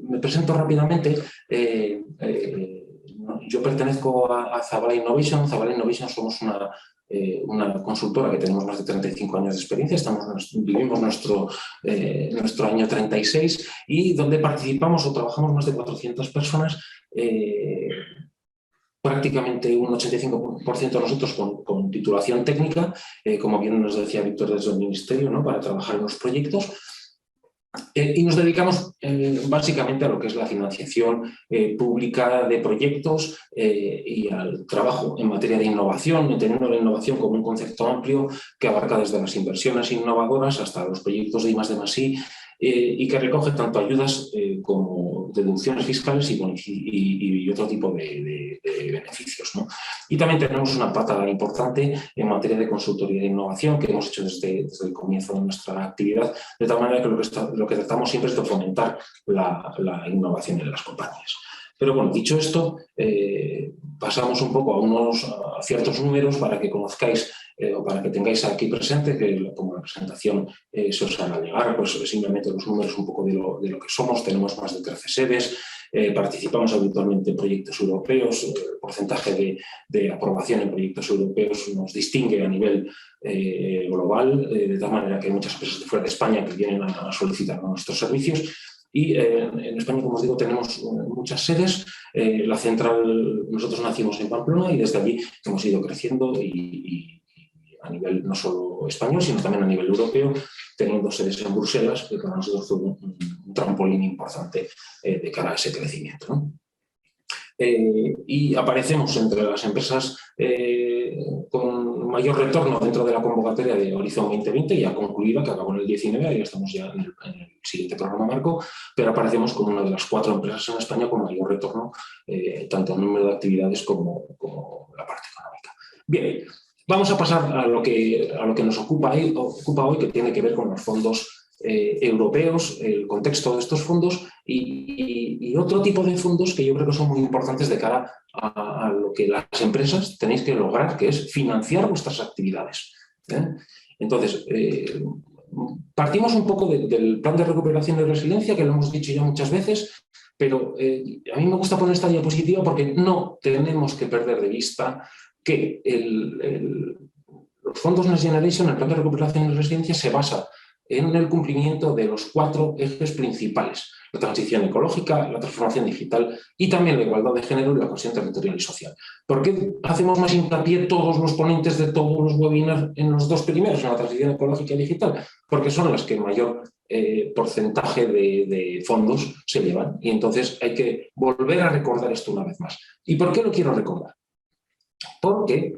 Me presento rápidamente. Yo pertenezco a Zabala Innovation. Zabala Innovation somos una consultora que tenemos más de 35 años de experiencia, vivimos nuestro año 36 y donde participamos o trabajamos más de 400 personas, prácticamente un 85% de nosotros con titulación técnica, como bien nos decía Víctor desde el Ministerio, ¿no? Para trabajar en los proyectos. Y nos dedicamos básicamente a lo que es la financiación pública de proyectos y al trabajo en materia de innovación, entendiendo la innovación como un concepto amplio que abarca desde las inversiones innovadoras hasta los proyectos de I+D+I y que recoge tanto ayudas como deducciones fiscales y otro tipo de beneficios, ¿no? Y también tenemos una pata importante en materia de consultoría de innovación que hemos hecho desde el comienzo de nuestra actividad, de tal manera que lo que tratamos siempre es de fomentar la innovación en las compañías. Pero bueno, dicho esto, pasamos un poco a ciertos números para que conozcáis o para que tengáis aquí presente, que como la presentación se os hará llegar, pues simplemente los números un poco de lo que somos. Tenemos más de 13 sedes, participamos habitualmente en proyectos europeos, el porcentaje de aprobación en proyectos europeos nos distingue a nivel global, de tal manera que hay muchas empresas de fuera de España que vienen a solicitar nuestros servicios. Y en España, como os digo, tenemos muchas sedes. La central, nosotros nacimos en Pamplona y desde allí hemos ido creciendo y a nivel no solo español, sino también a nivel europeo, teniendo sedes en Bruselas, que para nosotros fue un trampolín importante de cara a ese crecimiento, ¿no? Y aparecemos entre las empresas con mayor retorno dentro de la convocatoria de Horizon 2020, ya concluida, que acabó en el 19, ahí estamos ya en el siguiente programa marco, pero aparecemos como una de las 4 empresas en España con mayor retorno, tanto en número de actividades como la parte económica. Bien, vamos a pasar a lo que nos ocupa hoy, que tiene que ver con los fondos europeos, el contexto de estos fondos y otro tipo de fondos que yo creo que son muy importantes de cara a lo que las empresas tenéis que lograr, que es financiar vuestras actividades. Entonces, partimos un poco del plan de recuperación y resiliencia, que lo hemos dicho ya muchas veces, pero a mí me gusta poner esta diapositiva porque no tenemos que perder de vista que los fondos Next Generation, el plan de recuperación y resiliencia, se basa en el cumplimiento de los 4 ejes principales: la transición ecológica, la transformación digital y también la igualdad de género y la cohesión territorial y social. ¿Por qué hacemos más hincapié todos los ponentes de todos los webinars en los 2 primeros, en la transición ecológica y digital? Porque son las que mayor porcentaje de fondos se llevan y entonces hay que volver a recordar esto una vez más. ¿Y por qué lo quiero recordar? Porque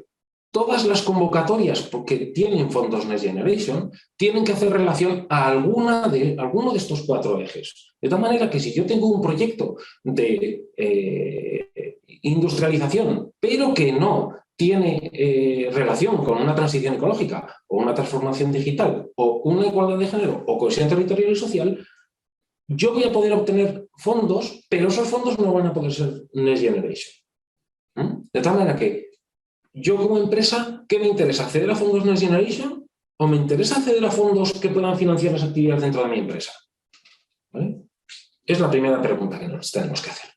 todas las convocatorias que tienen fondos Next Generation tienen que hacer relación a alguno de estos 4 ejes. De tal manera que si yo tengo un proyecto de industrialización, pero que no tiene relación con una transición ecológica o una transformación digital o una igualdad de género o cohesión territorial y social, yo voy a poder obtener fondos, pero esos fondos no van a poder ser Next Generation. De tal manera que yo como empresa, ¿qué me interesa? ¿Acceder a fondos Next Generation o me interesa acceder a fondos que puedan financiar las actividades dentro de mi empresa? ¿Vale? Es la primera pregunta que nos tenemos que hacer.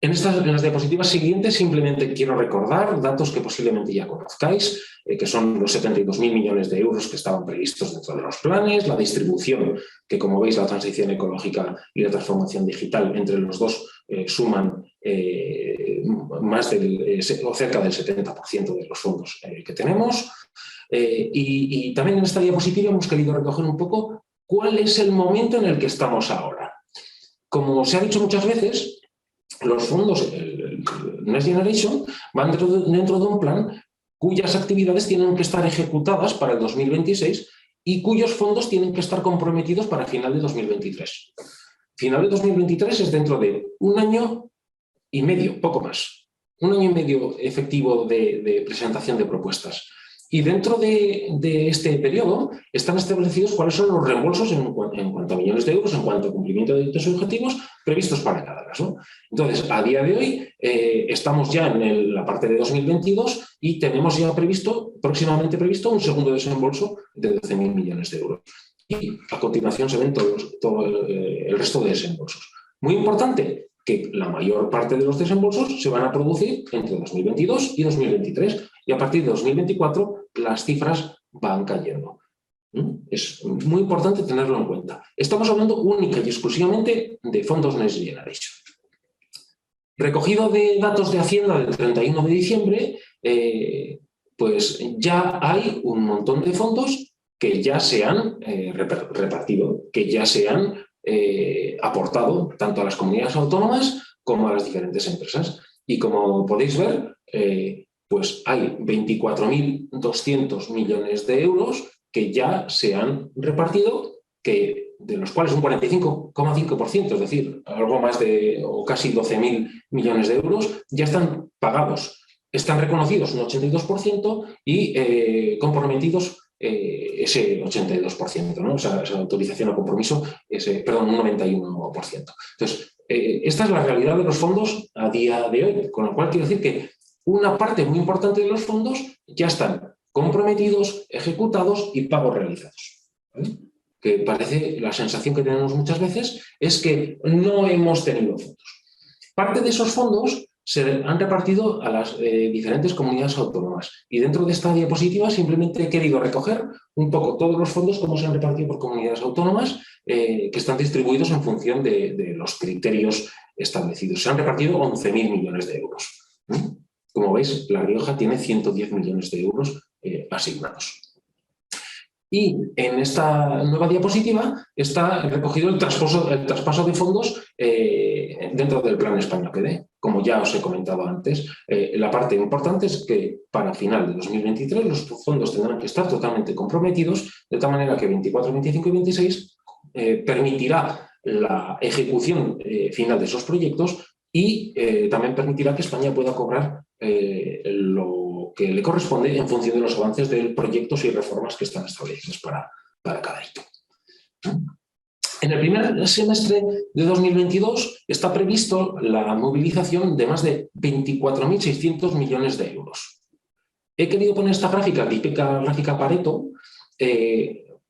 En las diapositivas siguientes simplemente quiero recordar datos que posiblemente ya conozcáis, que son los 72.000 millones de euros que estaban previstos dentro de los planes, la distribución, que como veis la transición ecológica y la transformación digital entre los dos suman más o cerca del 70% de los fondos que tenemos. Y también en esta diapositiva hemos querido recoger un poco cuál es el momento en el que estamos ahora. Como se ha dicho muchas veces, los fondos, el Next Generation, van dentro de un plan cuyas actividades tienen que estar ejecutadas para el 2026 y cuyos fondos tienen que estar comprometidos para final de 2023. Final de 2023 es dentro de 1 año y medio, poco más. 1 año y medio efectivo de presentación de propuestas. Y dentro de este periodo están establecidos cuáles son los reembolsos en cuanto a millones de euros, en cuanto a cumplimiento de hitos y objetivos previstos para cada caso. Entonces, a día de hoy estamos ya en la parte de 2022 y tenemos ya próximamente previsto un segundo desembolso de 12.000 millones de euros. Y a continuación se ven todo el resto de desembolsos. Muy importante que la mayor parte de los desembolsos se van a producir entre 2022 y 2023 y a partir de 2024 las cifras van cayendo. Es muy importante tenerlo en cuenta. Estamos hablando única y exclusivamente de fondos Next Generation. Recogido de datos de Hacienda del 31 de diciembre, pues ya hay un montón de fondos que ya se han repartido, que ya se han aportado tanto a las comunidades autónomas como a las diferentes empresas. Y como podéis ver, pues hay 24.200 millones de euros que ya se han repartido, de los cuales un 45,5%, es decir, algo más de o casi 12.000 millones de euros, ya están pagados. Están reconocidos un 82% y comprometidos ese 82%, ¿no? Esa autorización a compromiso, un 91%. Entonces, esta es la realidad de los fondos a día de hoy, con lo cual quiero decir que una parte muy importante de los fondos ya están comprometidos, ejecutados y pagos realizados. ¿Vale? Que parece, la sensación que tenemos muchas veces es que no hemos tenido fondos. Parte de esos fondos se han repartido a las diferentes comunidades autónomas. Y dentro de esta diapositiva simplemente he querido recoger un poco todos los fondos, cómo se han repartido por comunidades autónomas, que están distribuidos en función de los criterios establecidos. Se han repartido 11.000 millones de euros. Como veis, La Rioja tiene 110 millones de euros asignados. Y en esta nueva diapositiva está recogido el traspaso de fondos dentro del Plan España PD. Como ya os he comentado antes, la parte importante es que para final de 2023 los fondos tendrán que estar totalmente comprometidos, de tal manera que 24, 25 y 26 permitirá la ejecución final de esos proyectos y también permitirá que España pueda cobrar lo que le corresponde en función de los avances de proyectos y reformas que están establecidos para cada hito. En el primer semestre de 2022 está previsto la movilización de más de 24.600 millones de euros. He querido poner esta gráfica, típica gráfica Pareto,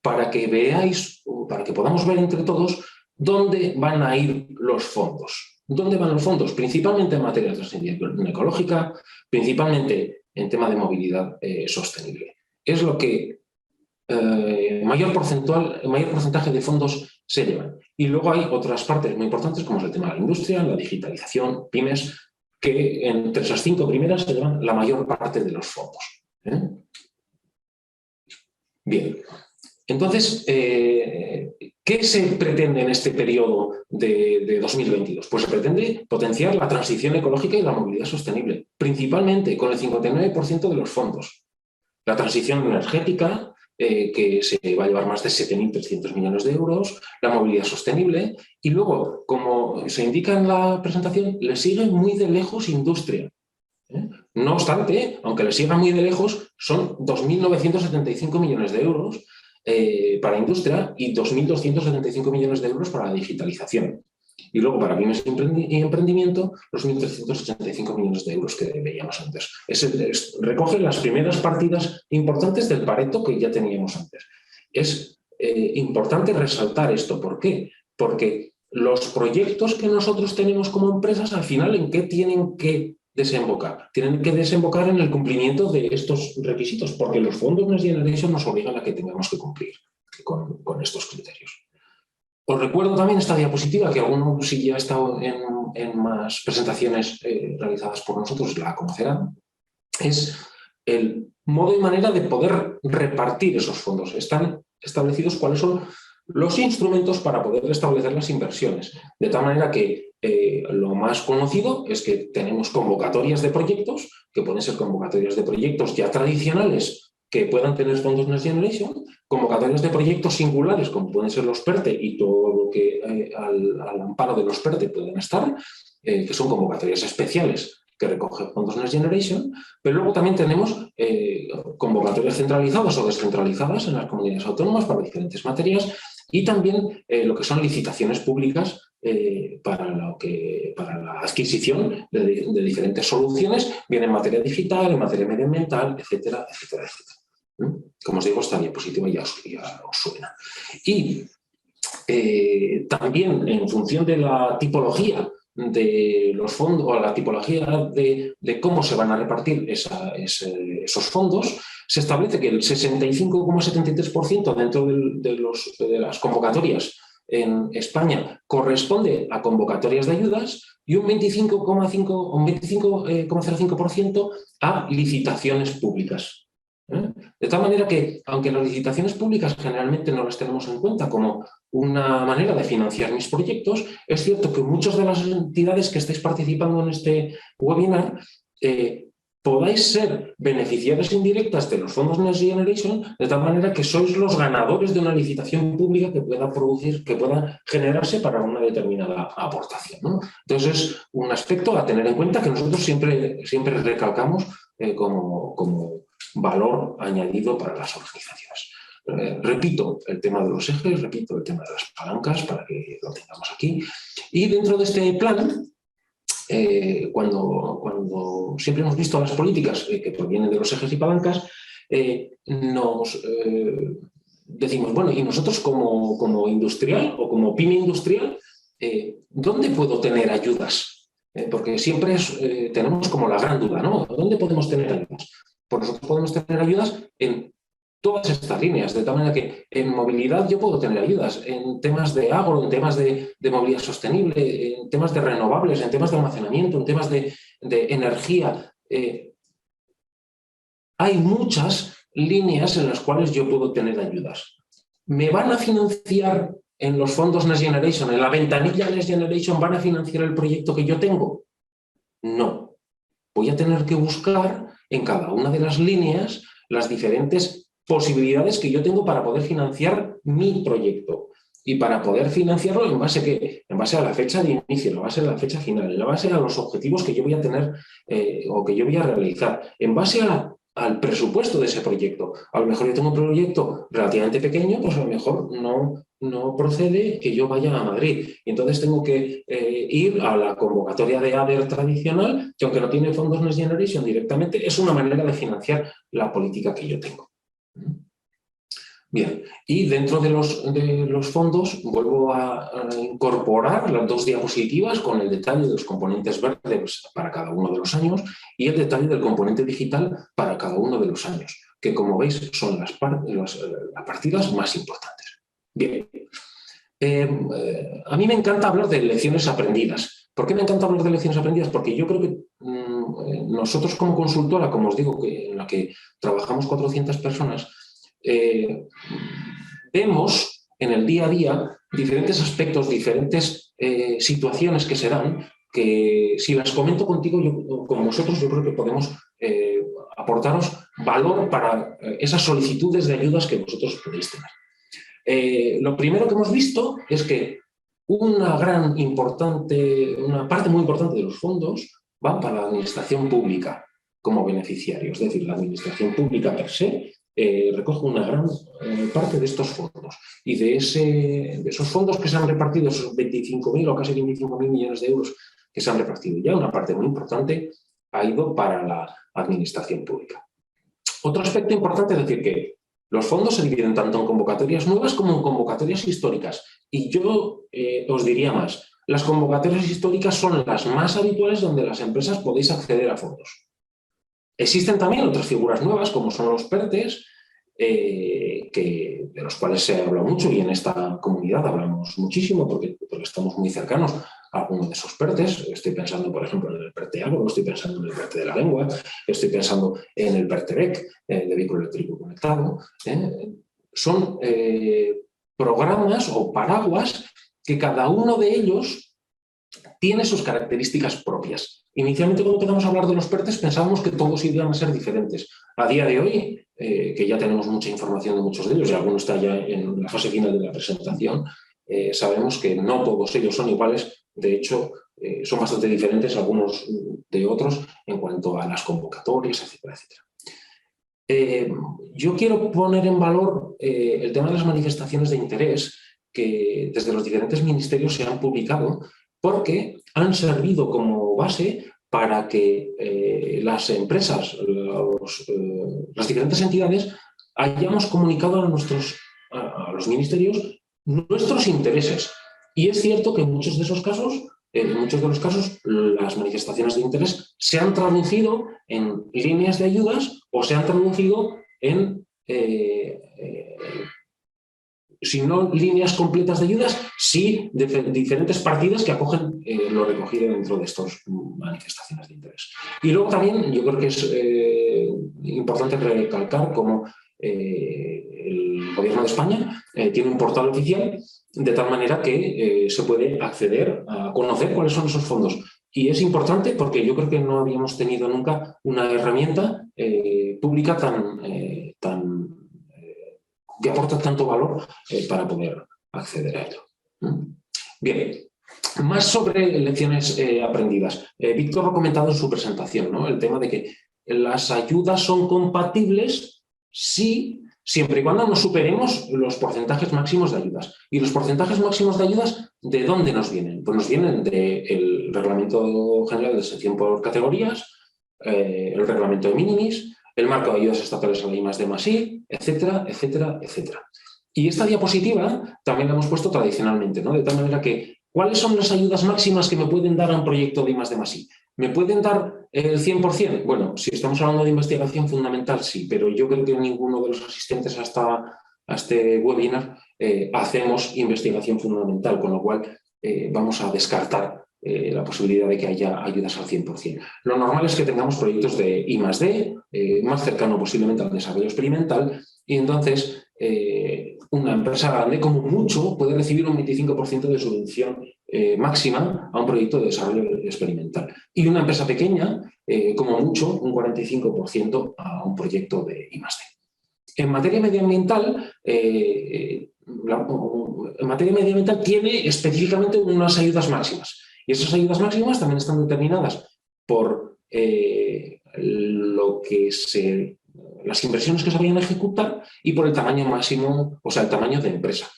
para que veáis, para que podamos ver entre todos dónde van a ir los fondos. ¿Dónde van los fondos? Principalmente en materia de transición ecológica, principalmente en tema de movilidad sostenible. Es lo que mayor porcentaje de fondos se llevan. Y luego hay otras partes muy importantes, como es el tema de la industria, la digitalización, pymes, que entre esas 5 primeras se llevan la mayor parte de los fondos. Bien. Entonces, ¿qué se pretende en este periodo de 2022? Pues se pretende potenciar la transición ecológica y la movilidad sostenible, principalmente con el 59% de los fondos. La transición energética, que se va a llevar más de 7.300 millones de euros, la movilidad sostenible y luego, como se indica en la presentación, le sigue muy de lejos industria. No obstante, aunque le siga muy de lejos, son 2.975 millones de euros para industria y 2.275 millones de euros para la digitalización. Y luego para pymes y emprendimiento, los 1.385 millones de euros que veíamos antes. Recoge las primeras partidas importantes del Pareto que ya teníamos antes. Es importante resaltar esto. ¿Por qué? Porque los proyectos que nosotros tenemos como empresas, al final, ¿en qué tienen que desembocar? Tienen que desembocar en el cumplimiento de estos requisitos, porque los fondos Next Generation nos obligan a que tengamos que cumplir con estos criterios. Os recuerdo también esta diapositiva, que alguno sí ya ha estado en más presentaciones realizadas por nosotros, la conocerán. Es el modo y manera de poder repartir esos fondos. Están establecidos cuáles son los instrumentos para poder establecer las inversiones. De tal manera que lo más conocido es que tenemos convocatorias de proyectos, que pueden ser convocatorias de proyectos ya tradicionales que puedan tener fondos Next Generation, convocatorias de proyectos singulares, como pueden ser los PERTE y todo lo que al amparo de los PERTE pueden estar, que son convocatorias especiales que recogen fondos Next Generation, pero luego también tenemos convocatorias centralizadas o descentralizadas en las comunidades autónomas para diferentes materias y también lo que son licitaciones públicas para la adquisición de diferentes soluciones, bien en materia digital, en materia medioambiental, etcétera, etcétera, etcétera. Como os digo, esta diapositiva ya os suena. Y también en función de la tipología de los fondos o la tipología de cómo se van a repartir esos fondos, se establece que el 65,73% dentro de las convocatorias en España corresponde a convocatorias de ayudas y un 25,5 o un 25,05% a licitaciones públicas. De tal manera que, aunque las licitaciones públicas generalmente no las tenemos en cuenta como una manera de financiar mis proyectos, es cierto que muchas de las entidades que estáis participando en este webinar podáis ser beneficiarios indirectas de los fondos Next Generation, de tal manera que sois los ganadores de una licitación pública que pueda generarse para una determinada aportación, ¿no? Entonces es un aspecto a tener en cuenta que nosotros siempre recalcamos como valor añadido para las organizaciones. Repito el tema de los ejes, repito el tema de las palancas para que lo tengamos aquí. Y dentro de este plan, cuando siempre hemos visto las políticas que provienen de los ejes y palancas, nos decimos, bueno, y nosotros como industrial o como pyme industrial, ¿dónde puedo tener ayudas? Porque siempre tenemos como la gran duda, ¿no? ¿Dónde podemos tener ayudas? Pues nosotros podemos tener ayudas en todas estas líneas, de tal manera que en movilidad yo puedo tener ayudas, en temas de agro, en temas de movilidad sostenible, en temas de renovables, en temas de almacenamiento, en temas de energía. Hay muchas líneas en las cuales yo puedo tener ayudas. ¿Me van a financiar en los fondos Next Generation, en la ventanilla Next Generation, van a financiar el proyecto que yo tengo? No. Voy a tener que buscar en cada una de las líneas las diferentes posibilidades que yo tengo para poder financiar mi proyecto. Y para poder financiarlo, ¿en base a qué? En base a la fecha de inicio, en base a la fecha final, en base a los objetivos que yo voy a tener o que yo voy a realizar, en base al presupuesto de ese proyecto. A lo mejor yo tengo un proyecto relativamente pequeño, pues a lo mejor no procede que yo vaya a Madrid. Y entonces tengo que ir a la convocatoria de ADER tradicional, que aunque no tiene fondos Next Generation directamente, es una manera de financiar la política que yo tengo. Bien, y dentro de los fondos vuelvo a incorporar las dos diapositivas con el detalle de los componentes verdes para cada uno de los años y el detalle del componente digital para cada uno de los años, que como veis son las partidas más importantes. Bien, a mí me encanta hablar de lecciones aprendidas. ¿Por qué me encanta hablar de lecciones aprendidas? Porque yo creo que nosotros como consultora, como os digo, en la que trabajamos 400 personas, vemos en el día a día diferentes aspectos, diferentes situaciones que se dan, que si las comento contigo, con vosotros, yo creo que podemos aportaros valor para esas solicitudes de ayudas que vosotros podéis tener. Lo primero que hemos visto es que una parte muy importante de los fondos van para la administración pública como beneficiario. Es decir, la administración pública per se recoge una gran parte de estos fondos. Y de esos fondos que se han repartido, esos 25.000 o casi 25.000 millones de euros que se han repartido ya, una parte muy importante ha ido para la administración pública. Otro aspecto importante es decir que los fondos se dividen tanto en convocatorias nuevas como en convocatorias históricas. Y yo os diría más, las convocatorias históricas son las más habituales donde las empresas podéis acceder a fondos. Existen también otras figuras nuevas, como son los PERTEs, de los cuales se habla mucho y en esta comunidad hablamos muchísimo porque estamos muy cercanos a alguno de esos PERTEs. Estoy pensando, por ejemplo, en el PERTE Agro, estoy pensando en el PERTE de la lengua, estoy pensando en el PERTE BEC, de vehículo eléctrico conectado. Son programas o paraguas que cada uno de ellos tiene sus características propias. Inicialmente, cuando empezamos a hablar de los PERTEs, pensábamos que todos iban a ser diferentes. A día de hoy, que ya tenemos mucha información de muchos de ellos y alguno está ya en la fase final de la presentación, sabemos que no todos ellos son iguales. De hecho, son bastante diferentes algunos de otros en cuanto a las convocatorias, etcétera, etcétera. Yo quiero poner en valor el tema de las manifestaciones de interés que desde los diferentes ministerios se han publicado, porque han servido como base para que las empresas, las diferentes entidades, hayamos comunicado a los ministerios nuestros intereses. Y es cierto que en muchos de los casos, las manifestaciones de interés se han traducido en líneas de ayudas o se han traducido en si no líneas completas de ayudas, sí de diferentes partidas que acogen lo recogido dentro de estas manifestaciones de interés. Y luego también yo creo que es importante recalcar cómo el Gobierno de España tiene un portal oficial de tal manera que se puede acceder a conocer cuáles son esos fondos. Y es importante porque yo creo que no habíamos tenido nunca una herramienta pública que aporta tanto valor para poder acceder a ello. Bien, más sobre lecciones aprendidas. Víctor lo ha comentado en su presentación, ¿no? El tema de que las ayudas son compatibles siempre y cuando no superemos los porcentajes máximos de ayudas. ¿Y los porcentajes máximos de ayudas de dónde nos vienen? Pues nos vienen del Reglamento General de Sección por Categorías, el Reglamento de Minimis, el marco de ayudas estatales a la I+D+I, etcétera, etcétera, etcétera. Y esta diapositiva también la hemos puesto tradicionalmente, ¿no? De tal manera que, ¿cuáles son las ayudas máximas que me pueden dar a un proyecto de I+D+I? ¿Me pueden dar el 100%? Bueno, si estamos hablando de investigación fundamental, sí, pero yo creo que ninguno de los asistentes a este webinar hacemos investigación fundamental, con lo cual vamos a descartar la posibilidad de que haya ayudas al 100%. Lo normal es que tengamos proyectos de I+D, más cercano posiblemente al desarrollo experimental, y entonces una empresa grande como mucho puede recibir un 25% de subvención máxima a un proyecto de desarrollo experimental. Y una empresa pequeña, como mucho, un 45% a un proyecto de I+D. En materia medioambiental, tiene específicamente unas ayudas máximas. Y esas ayudas máximas también están determinadas por las inversiones que se vayan a ejecutar y por el tamaño máximo, o sea, el tamaño de empresa.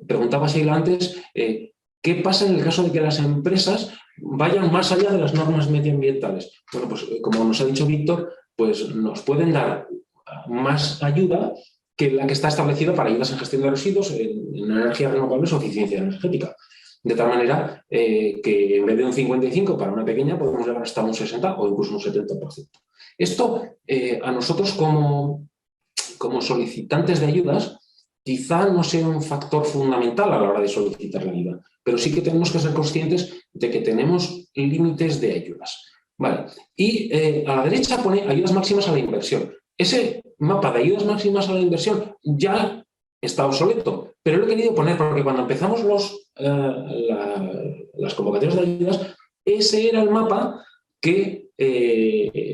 Preguntaba Sheila antes, ¿qué pasa en el caso de que las empresas vayan más allá de las normas medioambientales? Bueno, pues como nos ha dicho Víctor, pues nos pueden dar más ayuda que la que está establecida para ayudas en gestión de residuos, en energías renovables o eficiencia energética. De tal manera que en vez de un 55 para una pequeña podemos llegar hasta un 60 o incluso un 70%. Esto a nosotros como solicitantes de ayudas quizá no sea un factor fundamental a la hora de solicitar la ayuda, pero sí que tenemos que ser conscientes de que tenemos límites de ayudas. Vale. Y a la derecha pone ayudas máximas a la inversión. Ese mapa de ayudas máximas a la inversión ya está obsoleto, pero lo he querido poner porque cuando empezamos las convocatorias de ayudas, ese era el mapa que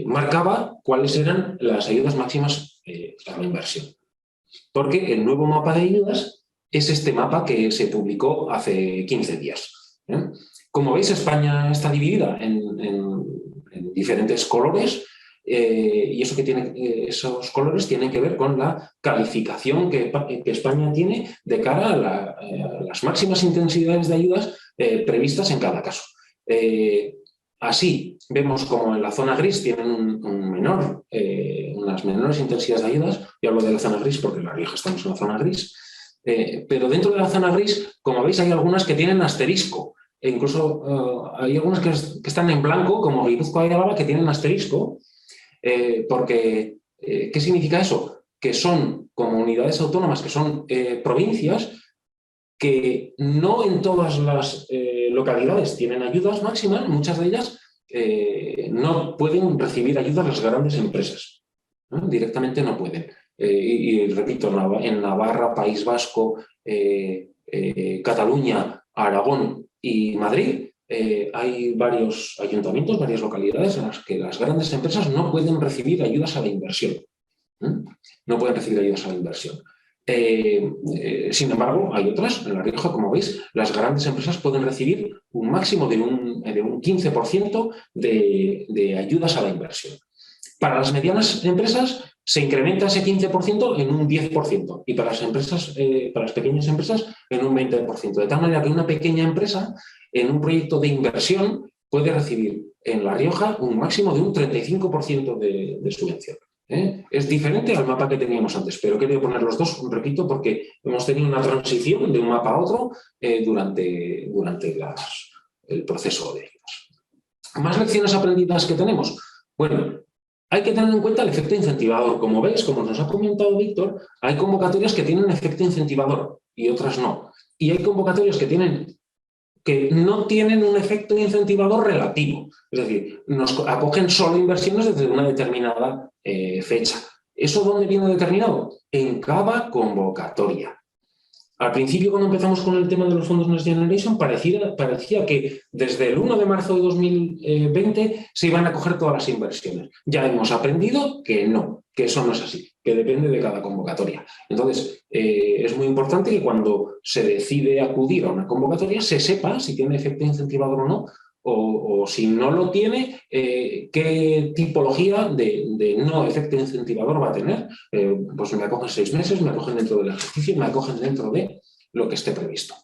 marcaba cuáles eran las ayudas máximas a la inversión. Porque el nuevo mapa de ayudas es este mapa que se publicó hace 15 días. Como veis, España está dividida en en diferentes colores, y esos colores tienen que ver con la calificación que España tiene de cara a las máximas intensidades de ayudas previstas en cada caso. Así, vemos como en la zona gris tienen unas menores intensidades de ayudas. Yo hablo de la zona gris porque en La Rioja estamos en la zona gris. Pero dentro de la zona gris, como veis, hay algunas que tienen asterisco. E incluso hay algunas que están en blanco, como Guipúzcoa y Álava, que tienen asterisco. Porque, ¿qué significa eso? Que son comunidades autónomas, que son provincias, que no en todas las localidades tienen ayudas máximas, muchas de ellas no pueden recibir ayudas las grandes empresas, ¿no? Directamente no pueden. Y repito, en Navarra, País Vasco, Cataluña, Aragón y Madrid, hay varios ayuntamientos, varias localidades en las que las grandes empresas no pueden recibir ayudas a la inversión. No pueden recibir ayudas a la inversión. Sin embargo, hay otras, en La Rioja, como veis, las grandes empresas pueden recibir un máximo de un 15% de ayudas a la inversión. Para las medianas empresas se incrementa ese 15% en un 10% y para las pequeñas empresas en un 20%. De tal manera que una pequeña empresa en un proyecto de inversión puede recibir en La Rioja un máximo de un 35% de subvención. Es diferente al mapa que teníamos antes, pero he querido poner los dos, repito, porque hemos tenido una transición de un mapa a otro durante el proceso de ayudas. ¿Más lecciones aprendidas que tenemos? Bueno, hay que tener en cuenta el efecto incentivador. Como veis, como nos ha comentado Víctor, hay convocatorias que tienen efecto incentivador y otras no. Y hay convocatorias que no tienen un efecto incentivador relativo. Es decir, nos acogen solo inversiones desde una determinada fecha. ¿Eso dónde viene determinado? En cada convocatoria. Al principio, cuando empezamos con el tema de los fondos Next Generation, parecía que desde el 1 de marzo de 2020 se iban a coger todas las inversiones. Ya hemos aprendido que no, que eso no es así, que depende de cada convocatoria. Entonces, es muy importante que cuando se decide acudir a una convocatoria se sepa si tiene efecto incentivador o no, o si no lo tiene, qué tipología de no efecto incentivador va a tener. Pues me acogen 6 meses, me acogen dentro del ejercicio, me acogen dentro de lo que esté previsto.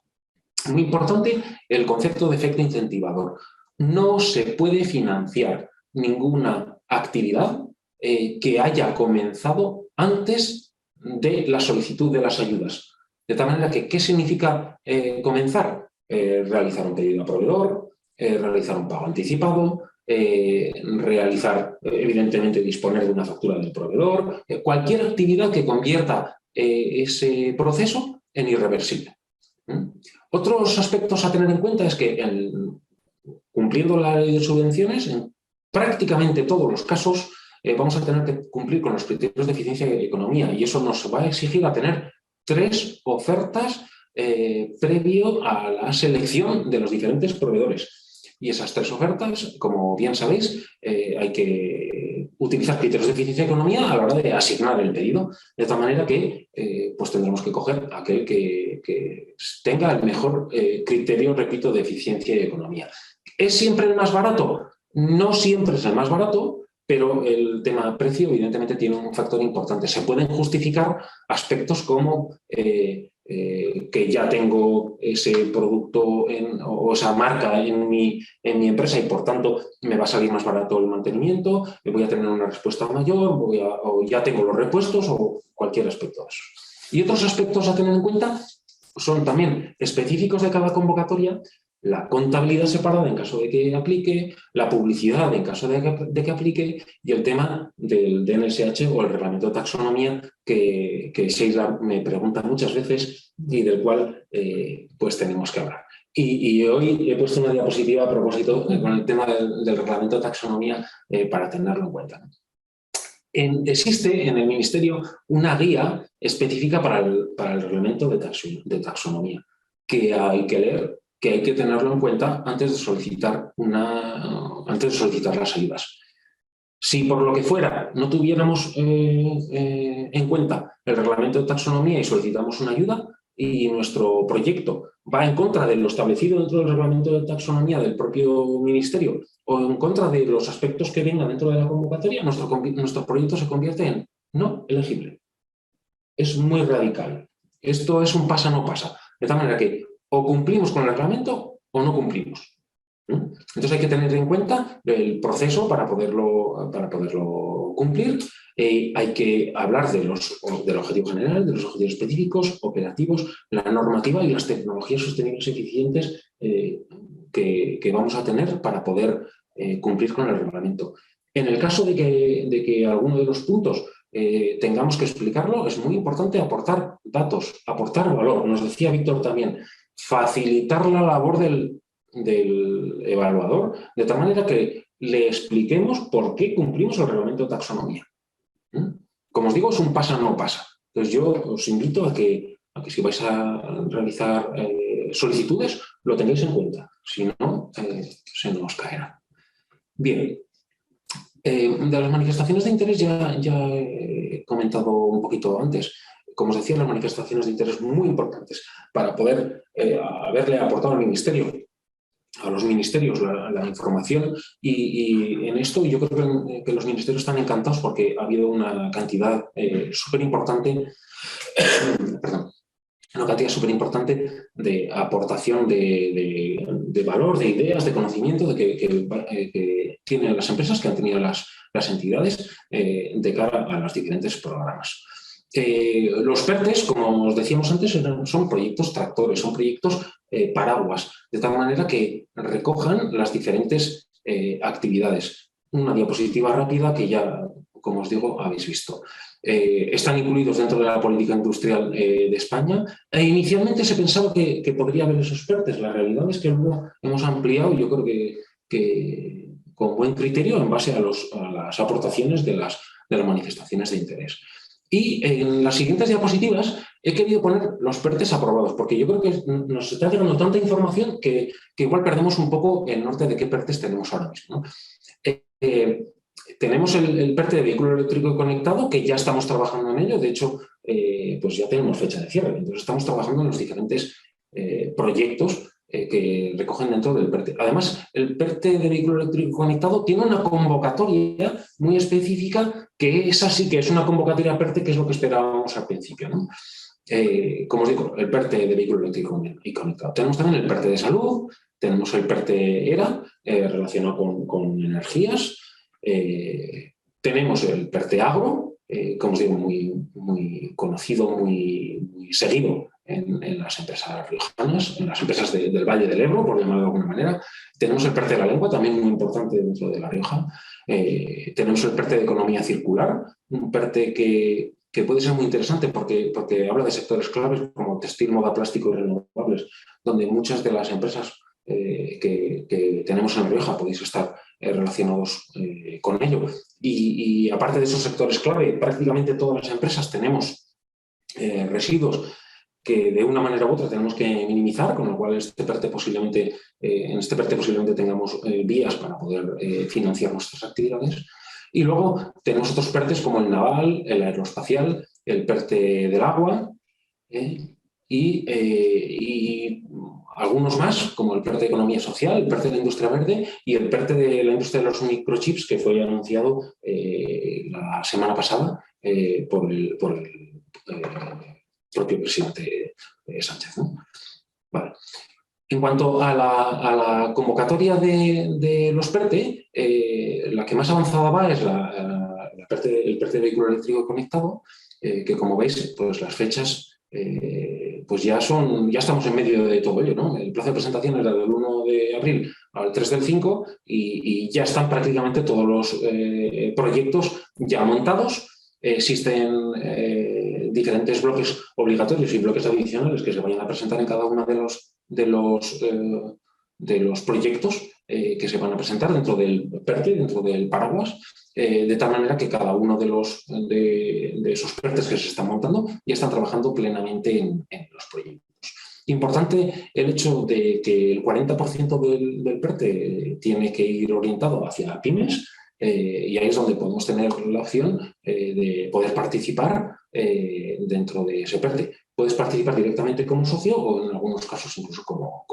Muy importante el concepto de efecto incentivador. No se puede financiar ninguna actividad que haya comenzado antes de la solicitud de las ayudas. De tal manera que, ¿qué significa comenzar? Realizar un pedido a proveedor, realizar un pago anticipado, realizar, evidentemente, disponer de una factura del proveedor, cualquier actividad que convierta ese proceso en irreversible. Otros aspectos a tener en cuenta es que, cumpliendo la ley de subvenciones, en prácticamente todos los casos vamos a tener que cumplir con los criterios de eficiencia y economía, y eso nos va a exigir a tener 3 ofertas previo a la selección de los diferentes proveedores. Y esas 3 ofertas, como bien sabéis, hay que utilizar criterios de eficiencia y economía a la hora de asignar el pedido, de tal manera que pues tendremos que coger aquel que tenga el mejor criterio, repito, de eficiencia y economía. ¿Es siempre el más barato? No siempre es el más barato, pero el tema precio evidentemente tiene un factor importante. Se pueden justificar aspectos como que ya tengo ese producto o esa marca en mi empresa y por tanto me va a salir más barato el mantenimiento, voy a tener una respuesta mayor, o ya tengo los repuestos o cualquier aspecto de eso. Y otros aspectos a tener en cuenta son también específicos de cada convocatoria: la contabilidad separada en caso de que aplique, la publicidad en caso de que aplique y el tema del DNSH o el reglamento de taxonomía que Sheila me pregunta muchas veces y del cual pues tenemos que hablar. Y hoy he puesto una diapositiva a propósito con el tema del reglamento de taxonomía para tenerlo en cuenta. Existe en el Ministerio una guía específica para el reglamento de taxonomía que hay que leer, que hay que tenerlo en cuenta antes de solicitar las ayudas. Si por lo que fuera no tuviéramos en cuenta el reglamento de taxonomía y solicitamos una ayuda y nuestro proyecto va en contra de lo establecido dentro del reglamento de taxonomía del propio Ministerio o en contra de los aspectos que vengan dentro de la convocatoria, nuestro proyecto se convierte en no elegible. Es muy radical. Esto es un pasa no pasa. De tal manera que o cumplimos con el reglamento o no cumplimos. Entonces hay que tener en cuenta el proceso para poderlo cumplir. Hay que hablar del objetivo general, de los objetivos específicos, operativos, la normativa y las tecnologías sostenibles eficientes que vamos a tener para poder cumplir con el reglamento. En el caso de que alguno de los puntos tengamos que explicarlo, es muy importante aportar datos, aportar valor. Nos decía Víctor también, facilitar la labor del evaluador, de tal manera que le expliquemos por qué cumplimos el reglamento de taxonomía. Como os digo, es un pasa no pasa. Entonces yo os invito a que si vais a realizar solicitudes, lo tengáis en cuenta. Si no, se nos caerá. Bien. De las manifestaciones de interés ya he comentado un poquito antes. Como os decía, las manifestaciones de interés muy importantes para poder haberle aportado al Ministerio, a los ministerios la información y en esto yo creo que los ministerios están encantados porque ha habido una cantidad súper importante de aportación de valor, de ideas, de conocimiento que tienen las empresas, que han tenido las entidades de cara a los diferentes programas. Los PERTES, como os decíamos antes, son proyectos tractores, son proyectos paraguas, de tal manera que recojan las diferentes actividades. Una diapositiva rápida que ya, como os digo, habéis visto. Están incluidos dentro de la política industrial de España e inicialmente se pensaba que podría haber esos PERTES. La realidad es que luego hemos ampliado, yo creo que con buen criterio, en base a las aportaciones de las manifestaciones de interés. Y en las siguientes diapositivas he querido poner los PERTES aprobados, porque yo creo que nos está llegando tanta información que igual perdemos un poco el norte de qué PERTES tenemos ahora mismo, ¿no? Tenemos el PERTE de vehículo eléctrico conectado, que ya estamos trabajando en ello. De hecho, pues ya tenemos fecha de cierre. Entonces estamos trabajando en los diferentes proyectos que recogen dentro del PERTE. Además, el PERTE de vehículo eléctrico conectado tiene una convocatoria muy específica, que esa sí que es una convocatoria PERTE, que es lo que esperábamos al principio, ¿no? Como os digo, el PERTE de vehículo eléctrico y conectado. Tenemos también el PERTE de salud, tenemos el PERTE ERA, relacionado con energías, tenemos el PERTE agro, como os digo, muy conocido, muy seguido en las empresas riojanas, en las empresas del Valle del Ebro, por llamarlo de alguna manera. Tenemos el PERTE de la lengua, también muy importante dentro de La Rioja. Tenemos el PERTE de economía circular, un PERTE que puede ser muy interesante porque habla de sectores claves como textil, moda, plástico y renovables, donde muchas de las empresas que tenemos en La Rioja podéis estar relacionados con ello. Y aparte de esos sectores clave, prácticamente todas las empresas tenemos residuos que de una manera u otra tenemos que minimizar, con lo cual en este PERTE posiblemente tengamos vías para poder financiar nuestras actividades. Y luego tenemos otros PERTES como el naval, el aeroespacial, el PERTE del agua y algunos más, como el PERTE de economía social, el PERTE de la industria verde y el PERTE de la industria de los microchips, que fue anunciado la semana pasada por el propio presidente Sánchez, ¿no? Vale. En cuanto a la convocatoria de los PERTE, la que más avanzada va es el PERTE de vehículo eléctrico conectado, que como veis, pues las fechas pues ya estamos en medio de todo ello, ¿no? El plazo de presentación era del 1 de abril al 3 del 5 y ya están prácticamente todos los proyectos ya montados. Existen diferentes bloques obligatorios y bloques adicionales que se vayan a presentar en cada uno de los proyectos que se van a presentar dentro del PERTE, dentro del paraguas, de tal manera que cada uno de esos PERTES que se están montando ya están trabajando plenamente en los proyectos. Importante el hecho de que el 40% del PERTE tiene que ir orientado hacia pymes, Y ahí es donde podemos tener la opción de poder participar dentro de ese PERTE. Puedes participar directamente como socio o en algunos casos incluso como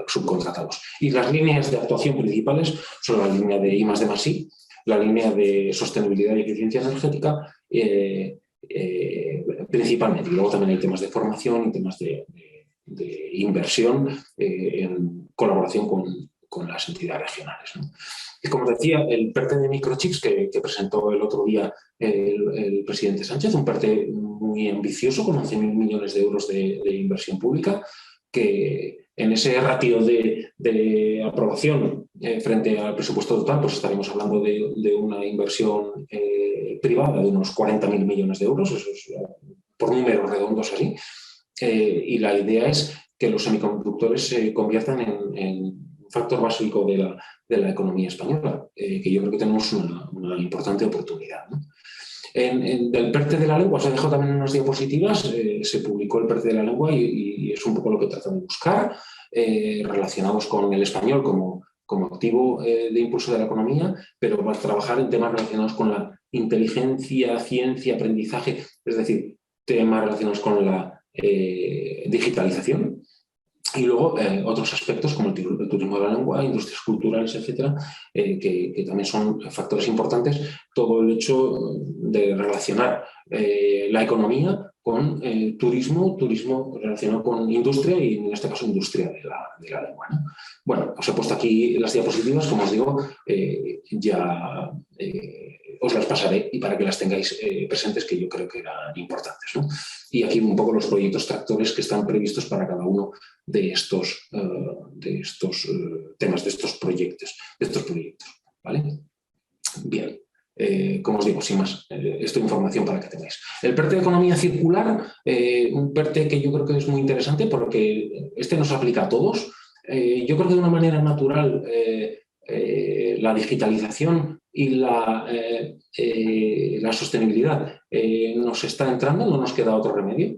subcontratados. Y las líneas de actuación principales son la línea de I+D+I, la línea de sostenibilidad y eficiencia energética, principalmente. Y luego también hay temas de formación y temas de inversión en colaboración con las entidades regionales, ¿no? Y como decía, el PERTE de microchips que presentó el otro día el presidente Sánchez, un PERTE muy ambicioso con 11.000 millones de euros de inversión pública, que en ese ratio de aprobación frente al presupuesto total, pues estaremos hablando de una inversión privada de unos 40.000 millones de euros, eso es por números redondos así. Y la idea es que los semiconductores se conviertan en un factor básico de la economía española, que yo creo que tenemos una importante oportunidad, ¿no? Del PERTE de la lengua, os he dejado también unas diapositivas, se publicó el PERTE de la lengua y es un poco lo que trata de buscar, relacionados con el español como activo de impulso de la economía, pero va a trabajar en temas relacionados con la inteligencia, ciencia, aprendizaje, es decir, temas relacionados con la digitalización. Y luego otros aspectos como el turismo de la lengua, industrias culturales, etcétera, que también son factores importantes. Todo el hecho de relacionar la economía con turismo relacionado con industria y en este caso industria de la lengua, ¿no? Bueno, os he puesto aquí las diapositivas, como os digo, ya os las pasaré y para que las tengáis presentes, que yo creo que eran importantes, ¿no? Y aquí un poco los proyectos tractores que están previstos para cada uno de estos temas, de estos proyectos, ¿vale? Bien, como os digo, sin más, esto es información para que tengáis. El PERTE de Economía Circular, un PERTE que yo creo que es muy interesante porque este nos aplica a todos. Yo creo que de una manera natural la digitalización y la sostenibilidad nos está entrando, no nos queda otro remedio,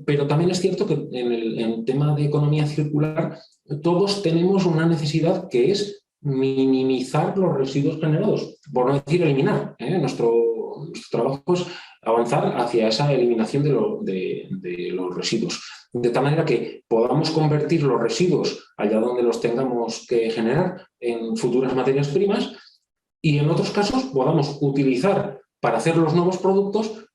pero también es cierto que en el tema de economía circular todos tenemos una necesidad que es minimizar los residuos generados, por no decir eliminar. Nuestro trabajo es avanzar hacia esa eliminación de los residuos, de tal manera que podamos convertir los residuos allá donde los tengamos que generar en futuras materias primas y en otros casos podamos utilizar para hacer los nuevos productos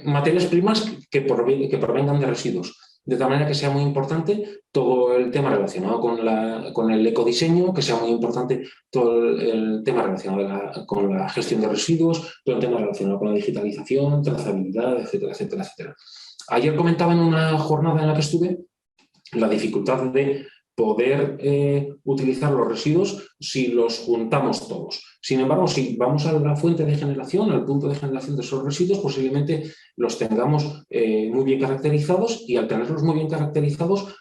materias primas que provengan de residuos. De tal manera que sea muy importante todo el tema relacionado con el ecodiseño, que sea muy importante todo el tema relacionado con la gestión de residuos, todo el tema relacionado con la digitalización, trazabilidad, etcétera, etcétera, etcétera. Ayer comentaba en una jornada en la que estuve la dificultad de poder utilizar los residuos si los juntamos todos. Sin embargo, si vamos a la fuente de generación, al punto de generación de esos residuos, posiblemente los tengamos muy bien caracterizados y al tenerlos muy bien caracterizados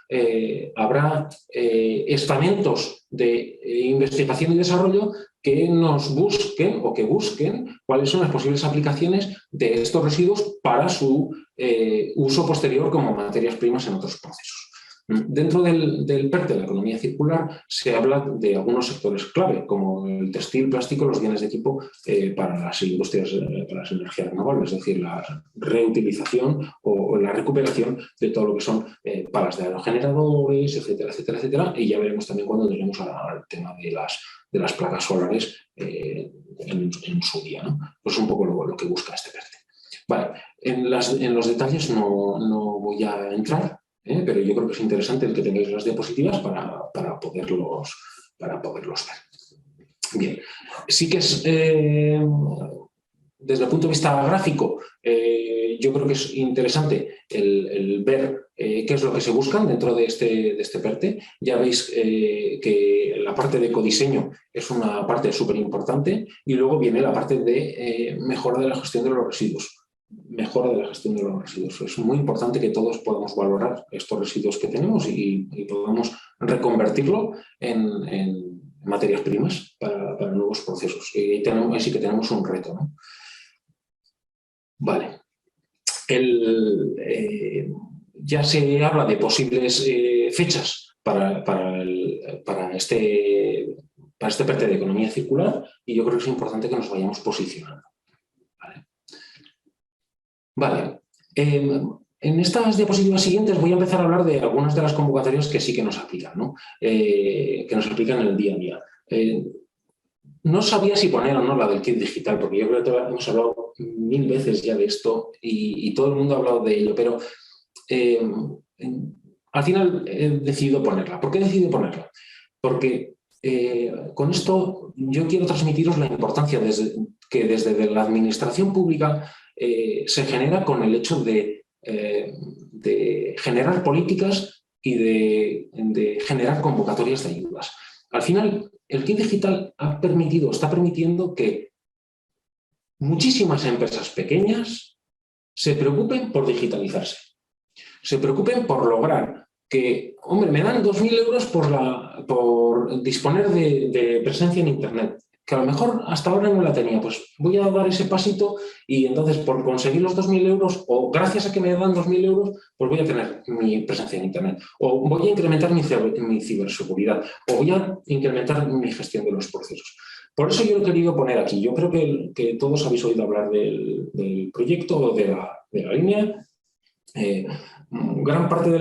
habrá estamentos de investigación y desarrollo que nos busquen o que busquen cuáles son las posibles aplicaciones de estos residuos para su uso posterior como materias primas en otros procesos. Dentro del PERTE, de la economía circular, se habla de algunos sectores clave, como el textil, plástico, los bienes de equipo para las industrias, para las energías renovables, es decir, la reutilización o la recuperación de todo lo que son palas de aerogeneradores, etcétera, etcétera, etcétera. Y ya veremos también cuando lleguemos al tema de las placas solares en su día, ¿no? Pues es un poco lo que busca este PERTE. Vale, en los detalles no voy a entrar. Pero yo creo que es interesante el que tengáis las diapositivas para poderlos ver. Bien, sí que es, desde el punto de vista gráfico, yo creo que es interesante el ver qué es lo que se busca dentro de este PERTE. Ya veis que la parte de ecodiseño es una parte súper importante y luego viene la parte de mejora de la gestión de los residuos. Mejora de la gestión de los residuos. Es muy importante que todos podamos valorar estos residuos que tenemos y podamos reconvertirlo en materias primas para nuevos procesos. Y ahí sí que tenemos un reto, ¿no? Vale. Ya se habla de posibles fechas para PERTE de economía circular, y yo creo que es importante que nos vayamos posicionando. Vale. En estas diapositivas siguientes voy a empezar a hablar de algunas de las convocatorias que sí que nos aplican, ¿no? Que nos aplican en el día a día. No sabía si poner o no la del kit digital, porque yo creo que hemos hablado 1000 veces ya de esto y todo el mundo ha hablado de ello, pero al final he decidido ponerla. ¿Por qué he decidido ponerla? Porque con esto yo quiero transmitiros la importancia que desde la administración pública se genera con el hecho de generar políticas y de generar convocatorias de ayudas. Al final, el kit digital está permitiendo que muchísimas empresas pequeñas se preocupen por digitalizarse, se preocupen por lograr que, hombre, me dan 2.000 euros por disponer de presencia en Internet, que a lo mejor hasta ahora no la tenía, pues voy a dar ese pasito y entonces por conseguir los 2.000 euros o gracias a que me dan 2.000 euros, pues voy a tener mi presencia en Internet o voy a incrementar mi ciberseguridad o voy a incrementar mi gestión de los procesos. Por eso yo lo he querido poner aquí. Yo creo que todos habéis oído hablar del proyecto o de la línea. Gran parte de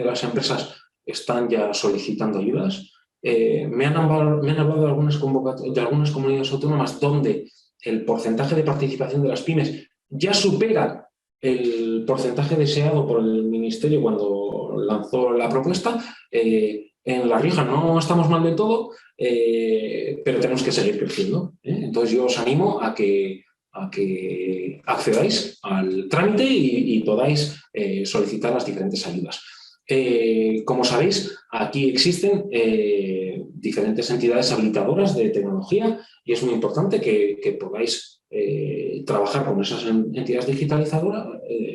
las empresas están ya solicitando ayudas. Me han hablado de algunas comunidades autónomas donde el porcentaje de participación de las pymes ya supera el porcentaje deseado por el Ministerio cuando lanzó la propuesta. En La Rioja no estamos mal del todo, pero tenemos que seguir creciendo. Entonces yo os animo a que accedáis al trámite y podáis solicitar las diferentes ayudas. Como sabéis, aquí existen diferentes entidades habilitadoras de tecnología y es muy importante que podáis trabajar con esas entidades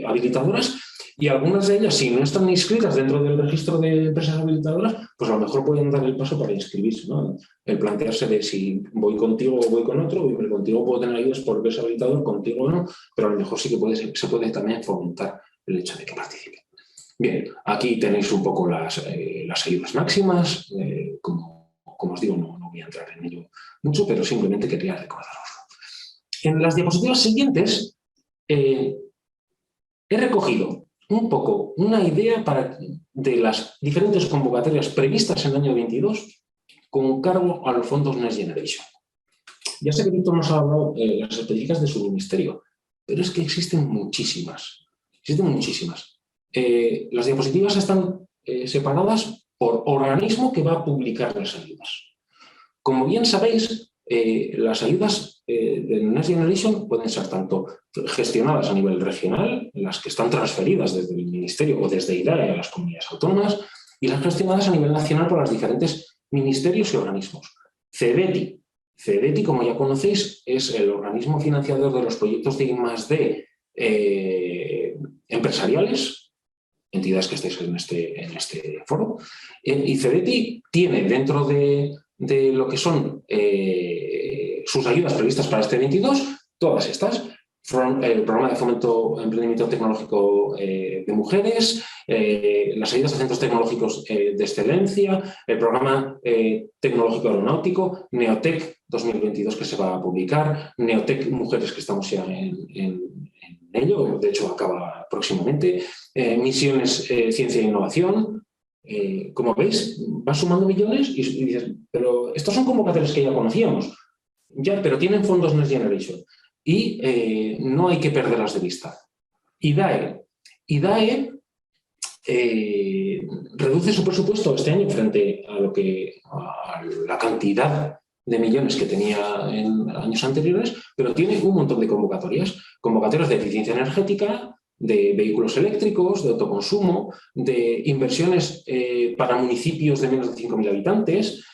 habilitadoras y algunas de ellas, si no están inscritas dentro del registro de empresas habilitadoras, pues a lo mejor pueden dar el paso para inscribirse, ¿no? El plantearse de si voy contigo o voy con otro, y contigo puedo tener ayudas por ser habilitador, contigo no, pero a lo mejor sí que se puede también fomentar el hecho de que participen. Bien, aquí tenéis un poco las ayudas máximas. Como os digo, no voy a entrar en ello mucho, pero simplemente quería recordaroslo. En las diapositivas siguientes he recogido un poco una idea de las diferentes convocatorias previstas en el año 22 con cargo a los fondos Next Generation. Ya sé que Víctor nos ha hablado las específicas de su ministerio, pero es que existen muchísimas. Las diapositivas están separadas por organismo que va a publicar las ayudas. Como bien sabéis, las ayudas de Next Generation pueden ser tanto gestionadas a nivel regional, las que están transferidas desde el Ministerio o desde IDAE a las comunidades autónomas, y las gestionadas a nivel nacional por los diferentes ministerios y organismos. CEDETI, como ya conocéis, es el organismo financiador de los proyectos de I+D empresariales, entidades que estáis en este foro, y CEDETI tiene dentro de lo que son sus ayudas previstas para este 22, todas estas, el programa de fomento emprendimiento tecnológico de mujeres, las ayudas a centros tecnológicos de excelencia, el programa tecnológico aeronáutico, Neotec 2022 que se va a publicar, Neotec Mujeres que estamos ya en ello, de hecho acaba próximamente, Misiones Ciencia e Innovación. Como veis, va sumando millones y dices, pero estos son convocatorias que ya conocíamos, ya, pero tienen fondos Next Generation y no hay que perderlas de vista. IDAE reduce su presupuesto este año frente a la cantidad de millones que tenía en años anteriores, pero tiene un montón de convocatorias de eficiencia energética, de vehículos eléctricos, de autoconsumo, de inversiones para municipios de menos de 5.000 habitantes.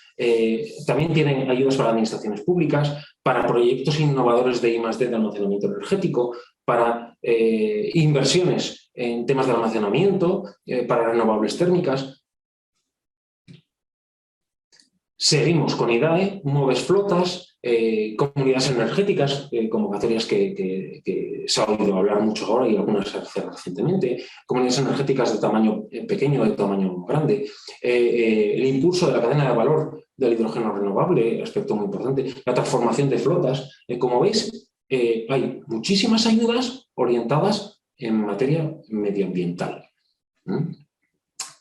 También tienen ayudas para administraciones públicas, para proyectos innovadores de I+D de almacenamiento energético, para inversiones en temas de almacenamiento, para renovables térmicas. Seguimos con IDAE, Moves Flotas, comunidades energéticas, convocatorias que se ha oído hablar mucho ahora y algunas se hacen recientemente, comunidades energéticas de tamaño pequeño, de tamaño grande, el impulso de la cadena de valor del hidrógeno renovable, aspecto muy importante, la transformación de flotas. Como veis, hay muchísimas ayudas orientadas en materia medioambiental.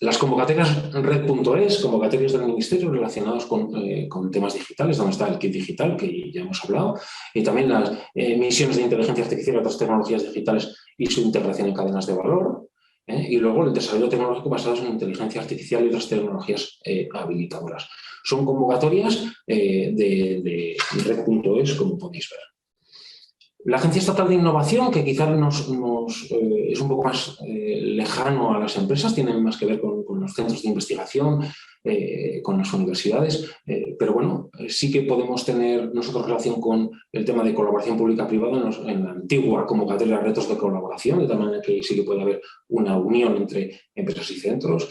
Las convocatorias red.es, convocatorias del Ministerio relacionadas con temas digitales, donde está el kit digital, que ya hemos hablado, y también las misiones de inteligencia artificial y otras tecnologías digitales y su integración en cadenas de valor, y luego el desarrollo tecnológico basado en inteligencia artificial y otras tecnologías habilitadoras. Son convocatorias de red.es, como podéis ver. La Agencia Estatal de Innovación, que quizás es un poco más lejano a las empresas, tiene más que ver con los centros de investigación, con las universidades, pero bueno, sí que podemos tener nosotros relación con el tema de colaboración pública-privada en la antigua convocatoria de retos de colaboración, de tal manera que sí que puede haber una unión entre empresas y centros.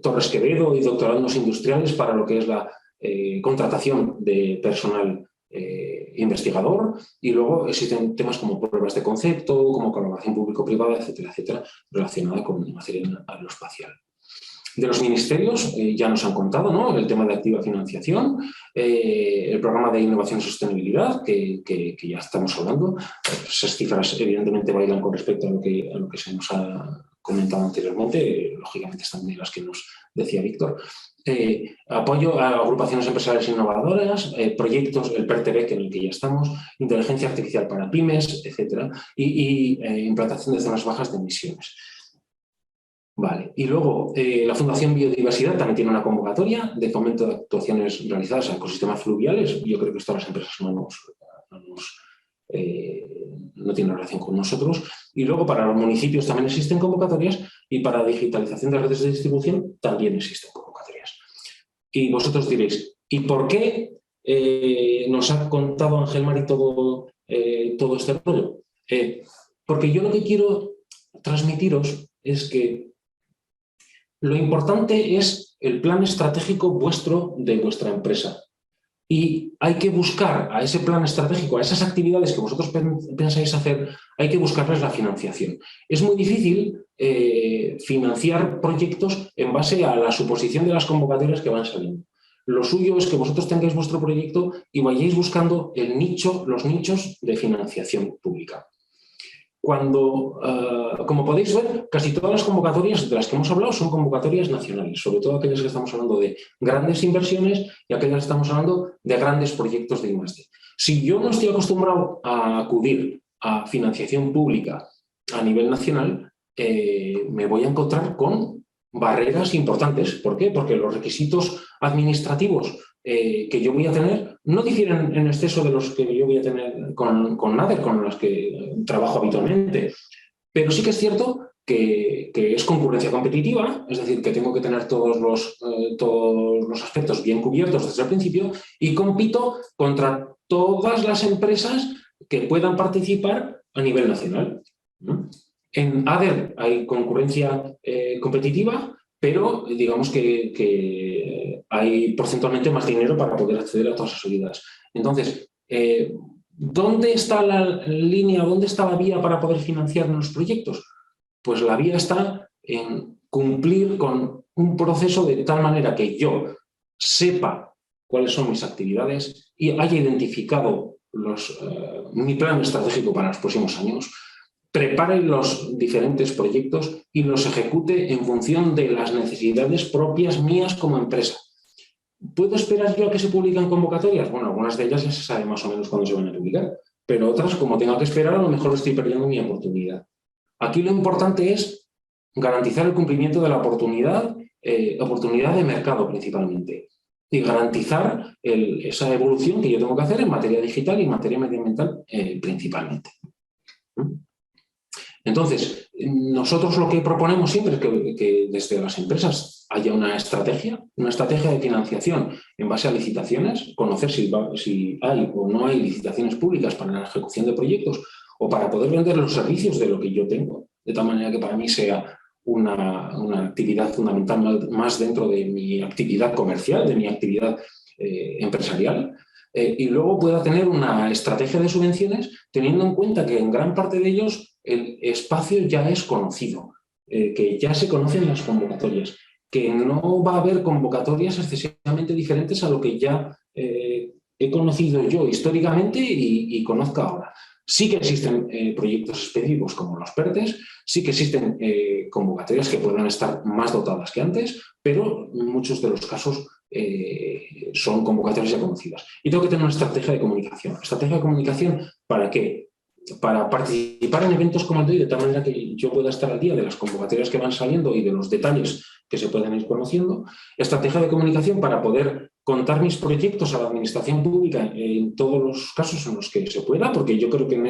Torres Quevedo y doctorandos industriales para lo que es la contratación de personal investigador, y luego existen temas como pruebas de concepto, como colaboración público-privada, etcétera, etcétera, relacionada con materia aeroespacial. De los ministerios ya nos han contado, ¿no?, el tema de activa financiación, el programa de innovación y sostenibilidad, que ya estamos hablando. Esas cifras evidentemente bailan con respecto a lo que se nos ha comentado anteriormente, lógicamente están de las que nos decía Víctor. Apoyo a agrupaciones empresariales innovadoras, proyectos, el PERTEBEC en el que ya estamos, inteligencia artificial para pymes, etcétera, y implantación de zonas bajas de emisiones. Vale. Y luego la Fundación Biodiversidad también tiene una convocatoria de fomento de actuaciones realizadas a ecosistemas fluviales. Yo creo que esto las empresas no tienen relación con nosotros. Y luego para los municipios también existen convocatorias, y para digitalización de redes de distribución también existen convocatorias. Y vosotros diréis, ¿y por qué nos ha contado Ángel Mari todo este rollo? Porque yo lo que quiero transmitiros es que lo importante es el plan estratégico vuestro de vuestra empresa. Y hay que buscar a ese plan estratégico, a esas actividades que vosotros pensáis hacer, hay que buscarles la financiación. Es muy difícil financiar proyectos en base a la suposición de las convocatorias que van saliendo. Lo suyo es que vosotros tengáis vuestro proyecto y vayáis buscando los nichos de financiación pública. Como podéis ver, casi todas las convocatorias de las que hemos hablado son convocatorias nacionales, sobre todo aquellas que estamos hablando de grandes inversiones y aquellas que estamos hablando de grandes proyectos de I+D. Si yo no estoy acostumbrado a acudir a financiación pública a nivel nacional, me voy a encontrar con barreras importantes. ¿Por qué? Porque los requisitos administrativos que yo voy a tener no difieren en exceso de los que yo voy a tener con NADER, con los que trabajo habitualmente. Pero sí que es cierto que es concurrencia competitiva, es decir, que tengo que tener todos los aspectos bien cubiertos desde el principio, y compito contra todas las empresas que puedan participar a nivel nacional, ¿no? En ADER hay concurrencia competitiva, pero digamos que hay porcentualmente más dinero para poder acceder a todas esas ayudas. Entonces, ¿dónde está la línea, dónde está la vía para poder financiar los proyectos? Pues la vía está en cumplir con un proceso de tal manera que yo sepa cuáles son mis actividades y haya identificado mi plan estratégico para los próximos años, prepare los diferentes proyectos y los ejecute en función de las necesidades propias mías como empresa. ¿Puedo esperar yo a que se publiquen convocatorias? Bueno, algunas de ellas ya se sabe más o menos cuándo se van a publicar, pero otras, como tenga que esperar, a lo mejor estoy perdiendo mi oportunidad. Aquí lo importante es garantizar el cumplimiento de la oportunidad de mercado principalmente, y garantizar esa evolución que yo tengo que hacer en materia digital y en materia medioambiental principalmente. Entonces, nosotros lo que proponemos siempre es que desde las empresas haya una estrategia de financiación en base a licitaciones, conocer si hay o no hay licitaciones públicas para la ejecución de proyectos o para poder vender los servicios de lo que yo tengo, de tal manera que para mí sea una actividad fundamental más dentro de mi actividad comercial, de mi actividad empresarial. Y luego pueda tener una estrategia de subvenciones teniendo en cuenta que en gran parte de ellos el espacio ya es conocido, que ya se conocen las convocatorias, que no va a haber convocatorias excesivamente diferentes a lo que ya he conocido yo históricamente y conozco ahora. Sí que existen proyectos específicos como los PERTES, sí que existen convocatorias que puedan estar más dotadas que antes, pero en muchos de los casos son convocatorias ya conocidas. Y tengo que tener una estrategia de comunicación. ¿Estrategia de comunicación para qué? Para participar en eventos como el de hoy, de tal manera que yo pueda estar al día de las convocatorias que van saliendo y de los detalles que se pueden ir conociendo. Estrategia de comunicación para poder contar mis proyectos a la administración pública en todos los casos en los que se pueda, porque yo creo que en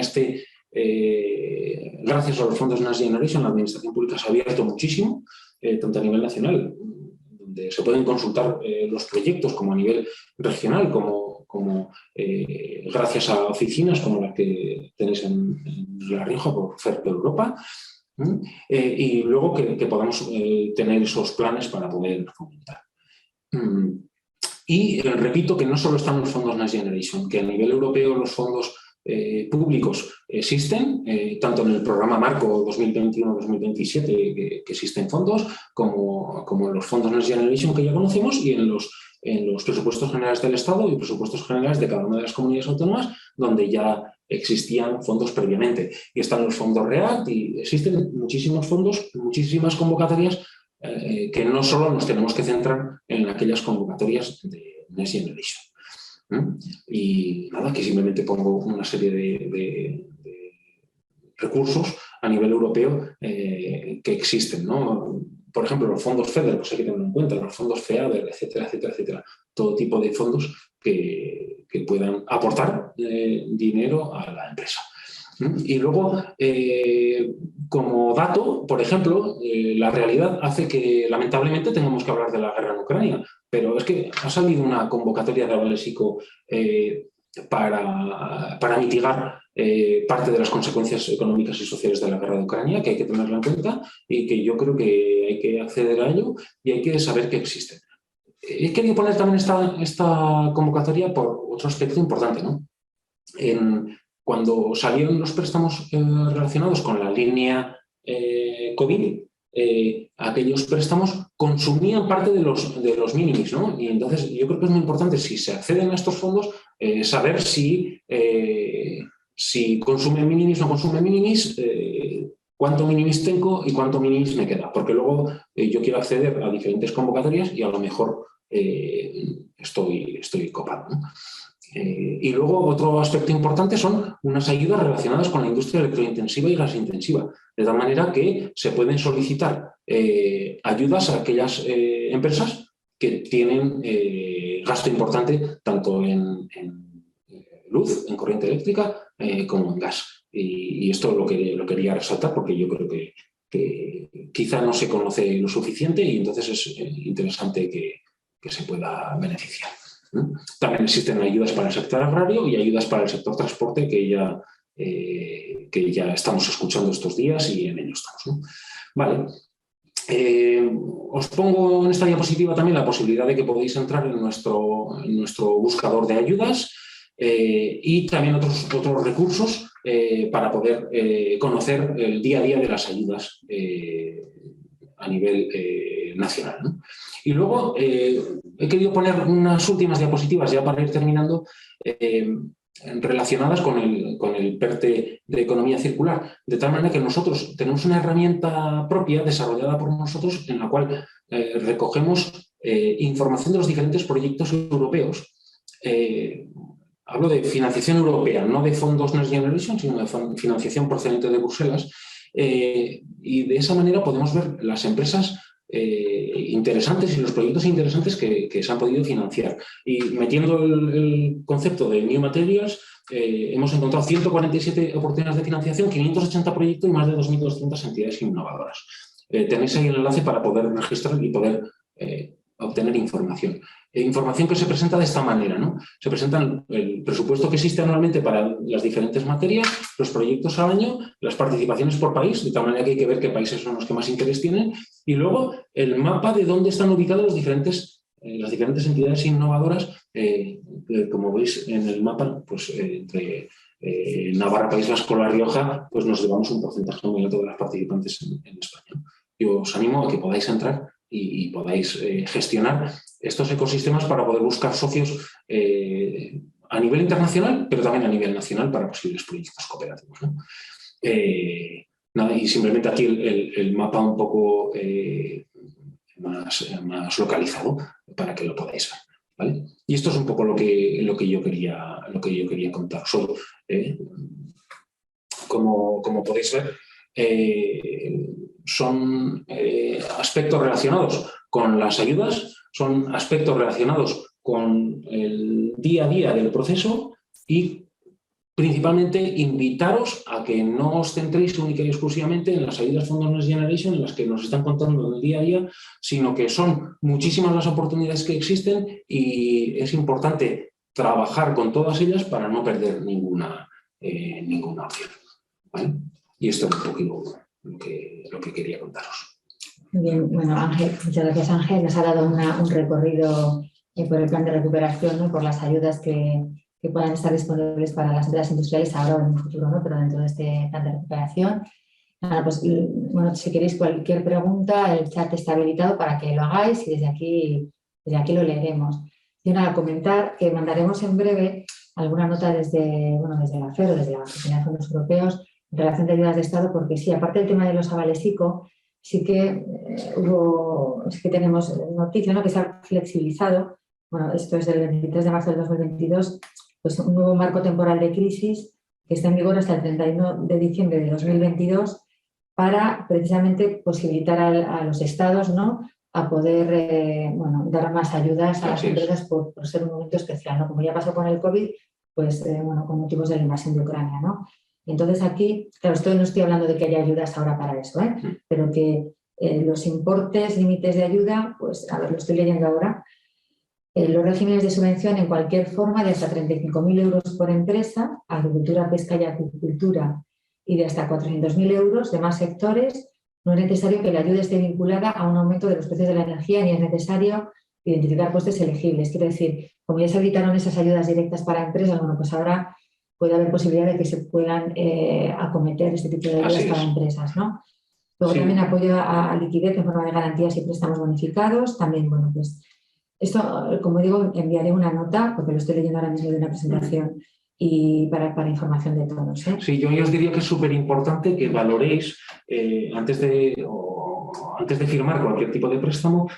gracias a los fondos Next Generation, la administración pública se ha abierto muchísimo, tanto a nivel nacional, donde se pueden consultar los proyectos, como a nivel regional, como gracias a oficinas como las que tenéis en La Rioja por FERP Europa, y luego que podamos tener esos planes para poder fomentar. Y repito que no solo están los fondos Next Generation, que a nivel europeo los fondos públicos existen, tanto en el programa Marco 2021-2027 que existen fondos, como en los fondos Next Generation que ya conocemos y en los presupuestos generales del Estado y presupuestos generales de cada una de las comunidades autónomas, donde ya existían fondos previamente. Y están los fondos REACT y existen muchísimos fondos, muchísimas convocatorias que no solo nos tenemos que centrar en aquellas convocatorias de Next Generation. Y nada, que simplemente pongo una serie de recursos a nivel europeo que existen, ¿no? Por ejemplo, los fondos FEDER, pues hay que tenerlo en cuenta, los fondos FEADER, etcétera, etcétera, etcétera. Todo tipo de fondos que puedan aportar dinero a la empresa. Y luego, como dato, por ejemplo, la realidad hace que lamentablemente tengamos que hablar de la guerra en Ucrania, pero es que ha salido una convocatoria de Avales ICO para mitigar parte de las consecuencias económicas y sociales de la guerra de Ucrania, que hay que tenerla en cuenta y que yo creo que hay que acceder a ello y hay que saber que existe. He querido poner también esta convocatoria por otro aspecto importante, ¿no? Cuando salieron los préstamos relacionados con la línea COVID, aquellos préstamos consumían parte de los minimis, ¿no? Y entonces yo creo que es muy importante, si se acceden a estos fondos, saber si consume minimis o no consume minimis, cuánto minimis tengo y cuánto minimis me queda, porque luego yo quiero acceder a diferentes convocatorias y a lo mejor estoy copado, ¿no? Y luego otro aspecto importante son unas ayudas relacionadas con la industria electrointensiva y gasintensiva, de tal manera que se pueden solicitar ayudas a aquellas empresas que tienen gasto importante tanto en luz, en corriente eléctrica, como en gas. Y esto lo quería resaltar porque yo creo que quizá no se conoce lo suficiente y entonces es interesante que se pueda beneficiar. También existen ayudas para el sector agrario y ayudas para el sector transporte que ya estamos escuchando estos días y en ello estamos, ¿no? Vale. Os pongo en esta diapositiva también la posibilidad de que podéis entrar en nuestro buscador de ayudas y también otros recursos para poder conocer el día a día de las ayudas a nivel nacional, ¿no? Y luego he querido poner unas últimas diapositivas ya para ir terminando relacionadas con el PERTE de economía circular, de tal manera que nosotros tenemos una herramienta propia desarrollada por nosotros en la cual recogemos información de los diferentes proyectos europeos. Hablo de financiación europea, no de fondos Next Generation, sino de financiación procedente de Bruselas. Y de esa manera podemos ver las empresas interesantes y los proyectos interesantes que se han podido financiar. Y metiendo el concepto de New Materials, hemos encontrado 147 oportunidades de financiación, 580 proyectos y más de 2.200 entidades innovadoras. Tenéis ahí el enlace para poder registrar y poder obtener información. Información que se presenta de esta manera, ¿no? Se presenta el presupuesto que existe anualmente para las diferentes materias, los proyectos al año, las participaciones por país, de tal manera que hay que ver qué países son los que más interés tienen, y luego el mapa de dónde están ubicados las diferentes entidades innovadoras, como veis en el mapa, pues entre Navarra, País Vasco, La Rioja, pues nos llevamos un porcentaje muy alto de las participantes en España. Yo os animo a que podáis entrar y podáis gestionar estos ecosistemas para poder buscar socios a nivel internacional, pero también a nivel nacional para posibles proyectos cooperativos, ¿no? Nada, y simplemente aquí el mapa un poco más localizado para que lo podáis ver, ¿vale? Y esto es un poco lo que yo quería contar. Solo, como podéis ver, son aspectos relacionados con las ayudas, son aspectos relacionados con el día a día del proceso y principalmente invitaros a que no os centréis única y exclusivamente en las ayudas Fondos Next Generation en las que nos están contando en el día a día, sino que son muchísimas las oportunidades que existen y es importante trabajar con todas ellas para no perder ninguna opción, ¿vale? Y esto es un poquito lo que quería contaros. Bien, bueno, Ángel, muchas gracias, Ángel. Nos ha dado un recorrido por el plan de recuperación, ¿no? Por las ayudas que puedan estar disponibles para las empresas industriales ahora o en el futuro, ¿no? Pero dentro de este plan de recuperación. Nada, pues, bueno, si queréis cualquier pregunta, el chat está habilitado para que lo hagáis y desde aquí lo leeremos. Y nada, comentar que mandaremos en breve alguna nota desde la FER o desde la Oficina de Fondos Europeos en relación de ayudas de Estado, porque sí, aparte del tema de los avales ICO, sí que tenemos noticia, ¿no? Que se ha flexibilizado. Bueno, esto es del 23 de marzo del 2022, pues un nuevo marco temporal de crisis que está en vigor hasta el 31 de diciembre de 2022 para precisamente posibilitar a los estados, ¿no? A poder dar más ayudas a las empresas por ser un momento especial, ¿no? Como ya pasó con el COVID, pues con motivos de la invasión de Ucrania, ¿no? Entonces aquí, claro, no estoy hablando de que haya ayudas ahora para eso, pero que los importes, límites de ayuda, pues a ver, lo estoy leyendo ahora. Los regímenes de subvención en cualquier forma de hasta 35.000 euros por empresa, agricultura, pesca y acuicultura, y de hasta 400.000 euros de más sectores, no es necesario que la ayuda esté vinculada a un aumento de los precios de la energía ni es necesario identificar costes elegibles. Quiero decir, como ya se habilitaron esas ayudas directas para empresas, bueno, pues ahora puede haber posibilidad de que se puedan acometer este tipo de ayudas para empresas, ¿no? Luego también apoyo a liquidez en forma de garantías y préstamos bonificados. También, bueno, pues esto, como digo, enviaré una nota, porque lo estoy leyendo ahora mismo de una presentación y para información de todos, ¿eh? Sí, yo os diría que es súper importante que valoréis antes de firmar cualquier tipo de préstamo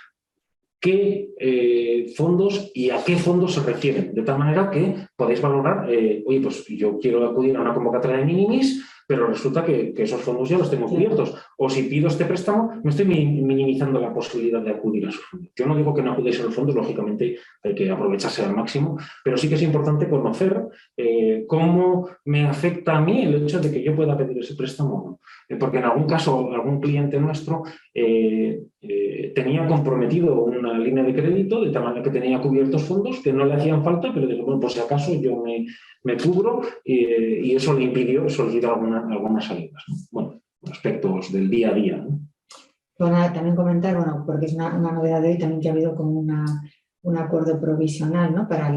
qué fondos y a qué fondos se refieren, de tal manera que podéis valorar, oye, pues yo quiero acudir a una convocatoria de minimis, pero resulta que esos fondos ya los tengo cubiertos. O si pido este préstamo, no estoy minimizando la posibilidad de acudir a esos fondos. Yo no digo que no acudáis a los fondos, lógicamente hay que aprovecharse al máximo, pero sí que es importante conocer cómo me afecta a mí el hecho de que yo pueda pedir ese préstamo o no. Porque en algún caso, algún cliente nuestro tenía comprometido una línea de crédito de tal manera que tenía cubiertos fondos que no le hacían falta, pero digo, bueno, por si acaso yo me cubro y eso le impidió solicitar algunas ayudas, ¿no? Bueno, aspectos del día a día, ¿no? Bueno, también comentar, bueno, porque es una novedad de hoy también que ha habido como un acuerdo provisional, ¿no? Para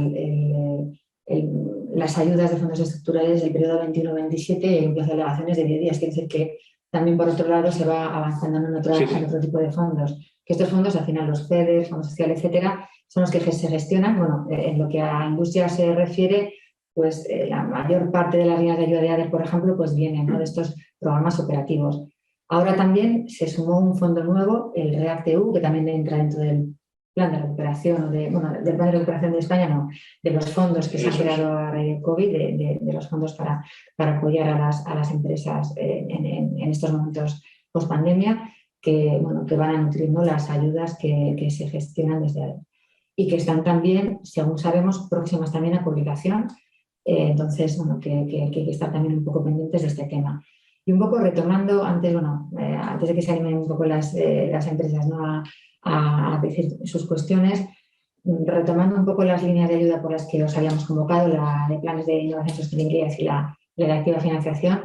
las ayudas de fondos estructurales del periodo 21-27 y las delegaciones de 10 días. Quiere decir que también, por otro lado, se va avanzando en otro tipo de fondos. Que estos fondos, al final, los FEDER, fondos sociales, etcétera, son los que se gestionan. Bueno, en lo que a industria se refiere, pues la mayor parte de las líneas de ayuda de ADER, por ejemplo, pues vienen, ¿no? De estos programas operativos. Ahora también se sumó un fondo nuevo, el REACT-EU, que también entra dentro del plan de recuperación, del plan de recuperación de España, no, de los fondos que se han creado a raíz del COVID, de los fondos para apoyar a las empresas en estos momentos post-pandemia, que van a nutrir, ¿no? Las ayudas que se gestionan desde ahí. Y que están también, según sabemos, próximas también a publicación. Entonces, bueno, que hay que estar también un poco pendientes de este tema. Y un poco retomando, antes de que se animen un poco las empresas, ¿no? a decir sus cuestiones, retomando un poco las líneas de ayuda por las que os habíamos convocado, la de planes de innovación sostenible y la de activa financiación,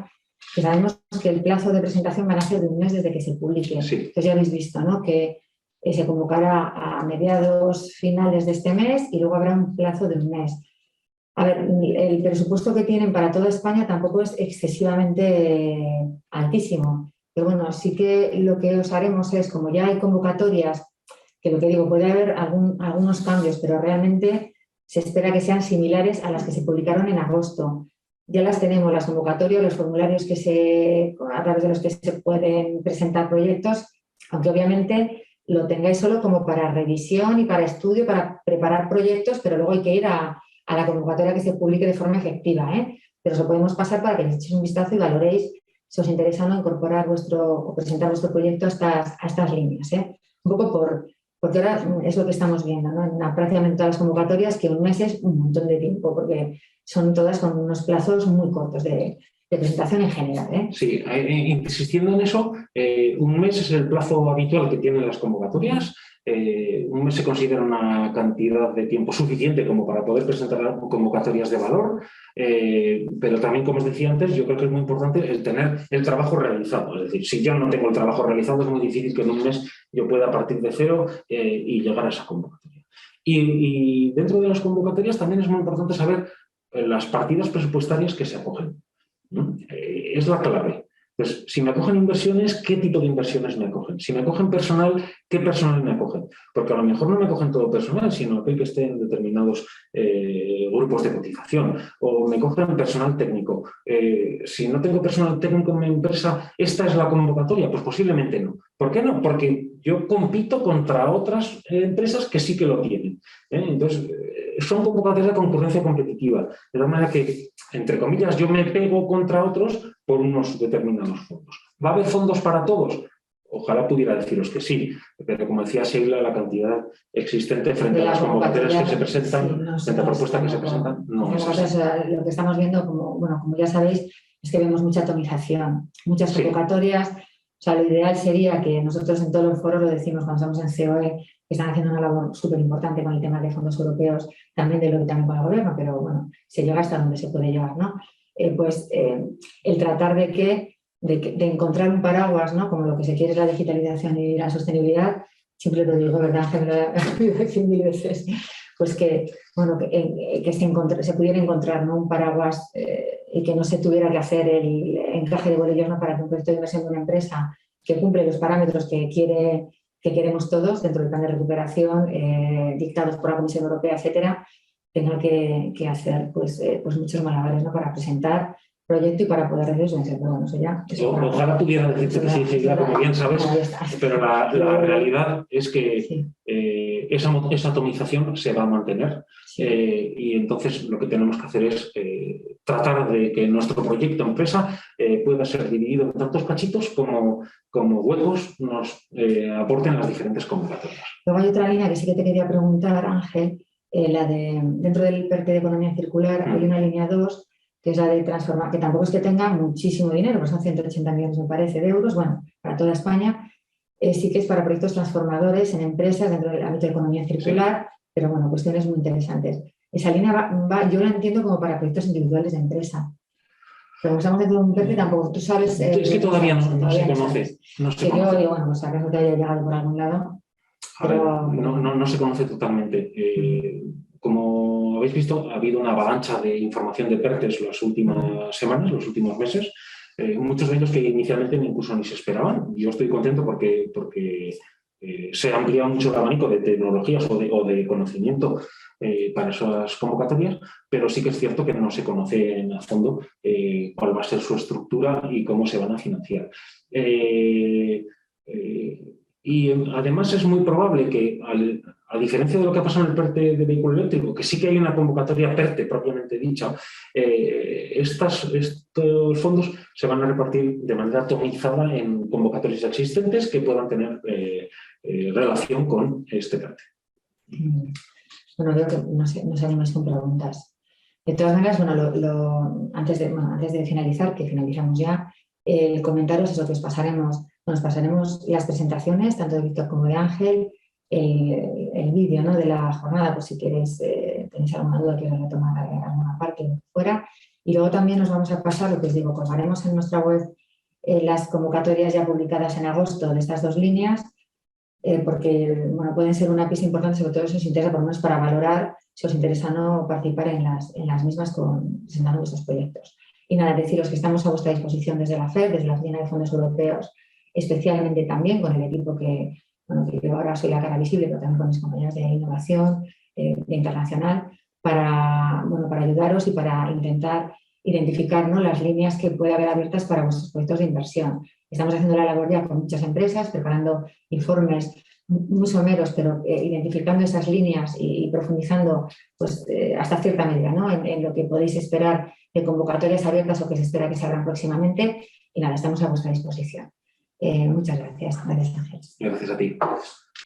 que sabemos que el plazo de presentación van a ser de un mes desde que se publique. Sí. Entonces ya habéis visto, ¿no? Que se convocará a mediados finales de este mes y luego habrá un plazo de un mes. A ver, el presupuesto que tienen para toda España tampoco es excesivamente altísimo. Pero bueno, sí que lo que os haremos es, como ya hay convocatorias que lo que digo, puede haber algunos cambios, pero realmente se espera que sean similares a las que se publicaron en agosto. Ya las tenemos, las convocatorias, los formularios a través de los que se pueden presentar proyectos, aunque obviamente lo tengáis solo como para revisión y para estudio, para preparar proyectos, pero luego hay que ir a la convocatoria que se publique de forma efectiva, ¿eh? Pero os lo podemos pasar para que le echéis un vistazo y valoréis si os interesa o no incorporar o presentar vuestro proyecto a estas líneas, ¿eh? Un poco porque ahora es lo que estamos viendo, ¿no? En prácticamente todas las convocatorias, que un mes es un montón de tiempo, porque son todas con unos plazos muy cortos de presentación en general, ¿eh? Sí, insistiendo en eso, un mes es el plazo habitual que tienen las convocatorias. Un mes se considera una cantidad de tiempo suficiente como para poder presentar convocatorias de valor, pero también, como os decía antes, yo creo que es muy importante el tener el trabajo realizado. Es decir, si yo no tengo el trabajo realizado, es muy difícil que en un mes yo pueda partir de cero y llegar a esa convocatoria. Y dentro de las convocatorias también es muy importante saber las partidas presupuestarias que se acogen, ¿no? Es la clave. Entonces, si me acogen inversiones, ¿qué tipo de inversiones me acogen? Si me acogen personal, ¿qué personal me acogen? Porque a lo mejor no me acogen todo personal, sino aquel que esté en determinados grupos de cotización, o me cogen personal técnico. Si no tengo personal técnico en mi empresa, ¿esta es la convocatoria? Pues posiblemente no. ¿Por qué no? Porque yo compito contra otras empresas que sí que lo tienen, ¿eh? Entonces, son convocatorias de concurrencia competitiva, de tal manera que, entre comillas, yo me pego contra otros por unos determinados fondos. ¿Va a haber fondos para todos? Ojalá pudiera deciros que sí, pero como decía Sheila, la cantidad existente frente a las convocatorias que se presentan, frente a propuestas que se presentan, no es así. Lo que estamos viendo, como ya sabéis, es que vemos mucha atomización, muchas convocatorias. O sea, lo ideal sería que nosotros en todos los foros lo decimos cuando estamos en COE, que están haciendo una labor súper importante con el tema de fondos europeos, también también con el gobierno, pero bueno, se llega hasta donde se puede llegar, ¿no? El tratar de encontrar un paraguas, ¿no? Como lo que se quiere es la digitalización y la sostenibilidad, siempre lo digo, ¿verdad? Me lo he dicho 1000 veces, pues que se pudiera encontrar, ¿no? Un paraguas y que no se tuviera que hacer el encaje de bolillos, ¿no? Para que un proyecto de inversión de una empresa que cumple los parámetros que queremos todos dentro del plan de recuperación, dictados por la Comisión Europea, etcétera, tenga que hacer pues muchos malabares, ¿no? Para presentar proyecto y para poder recibir. Pero bueno, eso ya... Ojalá pudiera decirte que sí, como bien sabes, pero la realidad es que esa atomización se va a mantener, y entonces lo que tenemos que hacer es tratar de que nuestro proyecto empresa pueda ser dividido en tantos cachitos como huecos nos aporten las diferentes convocatorias. Luego hay otra línea que sí que te quería preguntar, Ángel, dentro del PERTE de economía circular hay una línea 2, que es la de transformar, que tampoco es que tenga muchísimo dinero, pues son 180 millones, me parece, de euros, bueno, para toda España. Sí que es para proyectos transformadores en empresas dentro del ámbito de economía circular, pero bueno, cuestiones muy interesantes. Esa línea yo la entiendo como para proyectos individuales de empresa. Pero como estamos dentro de un PERTE, tampoco tú sabes... es que todavía no se conoce. Yo, bueno, pues acaso te haya llegado por algún lado. Pero... no se conoce totalmente. Como habéis visto, ha habido una avalancha de información de PERTEs las últimas semanas, los últimos meses, muchos de ellos que inicialmente incluso ni se esperaban. Yo estoy contento porque se ha ampliado mucho el abanico de tecnologías o de conocimiento para esas convocatorias, pero sí que es cierto que no se conoce a fondo cuál va a ser su estructura y cómo se van a financiar. Y además es muy probable que, a diferencia de lo que ha pasado en el PERTE de vehículo eléctrico, que sí que hay una convocatoria PERTE propiamente dicha, estos fondos se van a repartir de manera atomizada en convocatorias existentes que puedan tener relación con este PERTE. Bueno, veo que no se animáis con preguntas. De todas maneras, bueno, antes de finalizar, que finalizamos ya, comentaros eso, que os pasaremos las presentaciones, tanto de Víctor como de Ángel, el vídeo, ¿no? De la jornada, pues si queréis, tenéis alguna duda, queréis retomar alguna parte, lo que fuera. Y luego también os vamos a pasar, lo que os digo, colgaremos en nuestra web las convocatorias ya publicadas en agosto de estas dos líneas, porque bueno, pueden ser una pista importante, sobre todo si os interesa, por lo menos para valorar si os interesa o no participar en las mismas presentando vuestros proyectos. Y nada, deciros que estamos a vuestra disposición desde la FED, desde la Oficina de Fondos Europeos, especialmente también con el equipo que bueno, que yo ahora soy la cara visible, pero también con mis compañeros de innovación, de internacional, para ayudaros y para intentar identificar, ¿no?, las líneas que puede haber abiertas para vuestros proyectos de inversión. Estamos haciendo la labor ya con muchas empresas, preparando informes muy someros, pero identificando esas líneas y profundizando pues, hasta cierta medida, ¿no?, en lo que podéis esperar de convocatorias abiertas o que se espera que se abran próximamente. Y nada, estamos a vuestra disposición. Muchas gracias. Gracias, Ángel. Gracias a ti.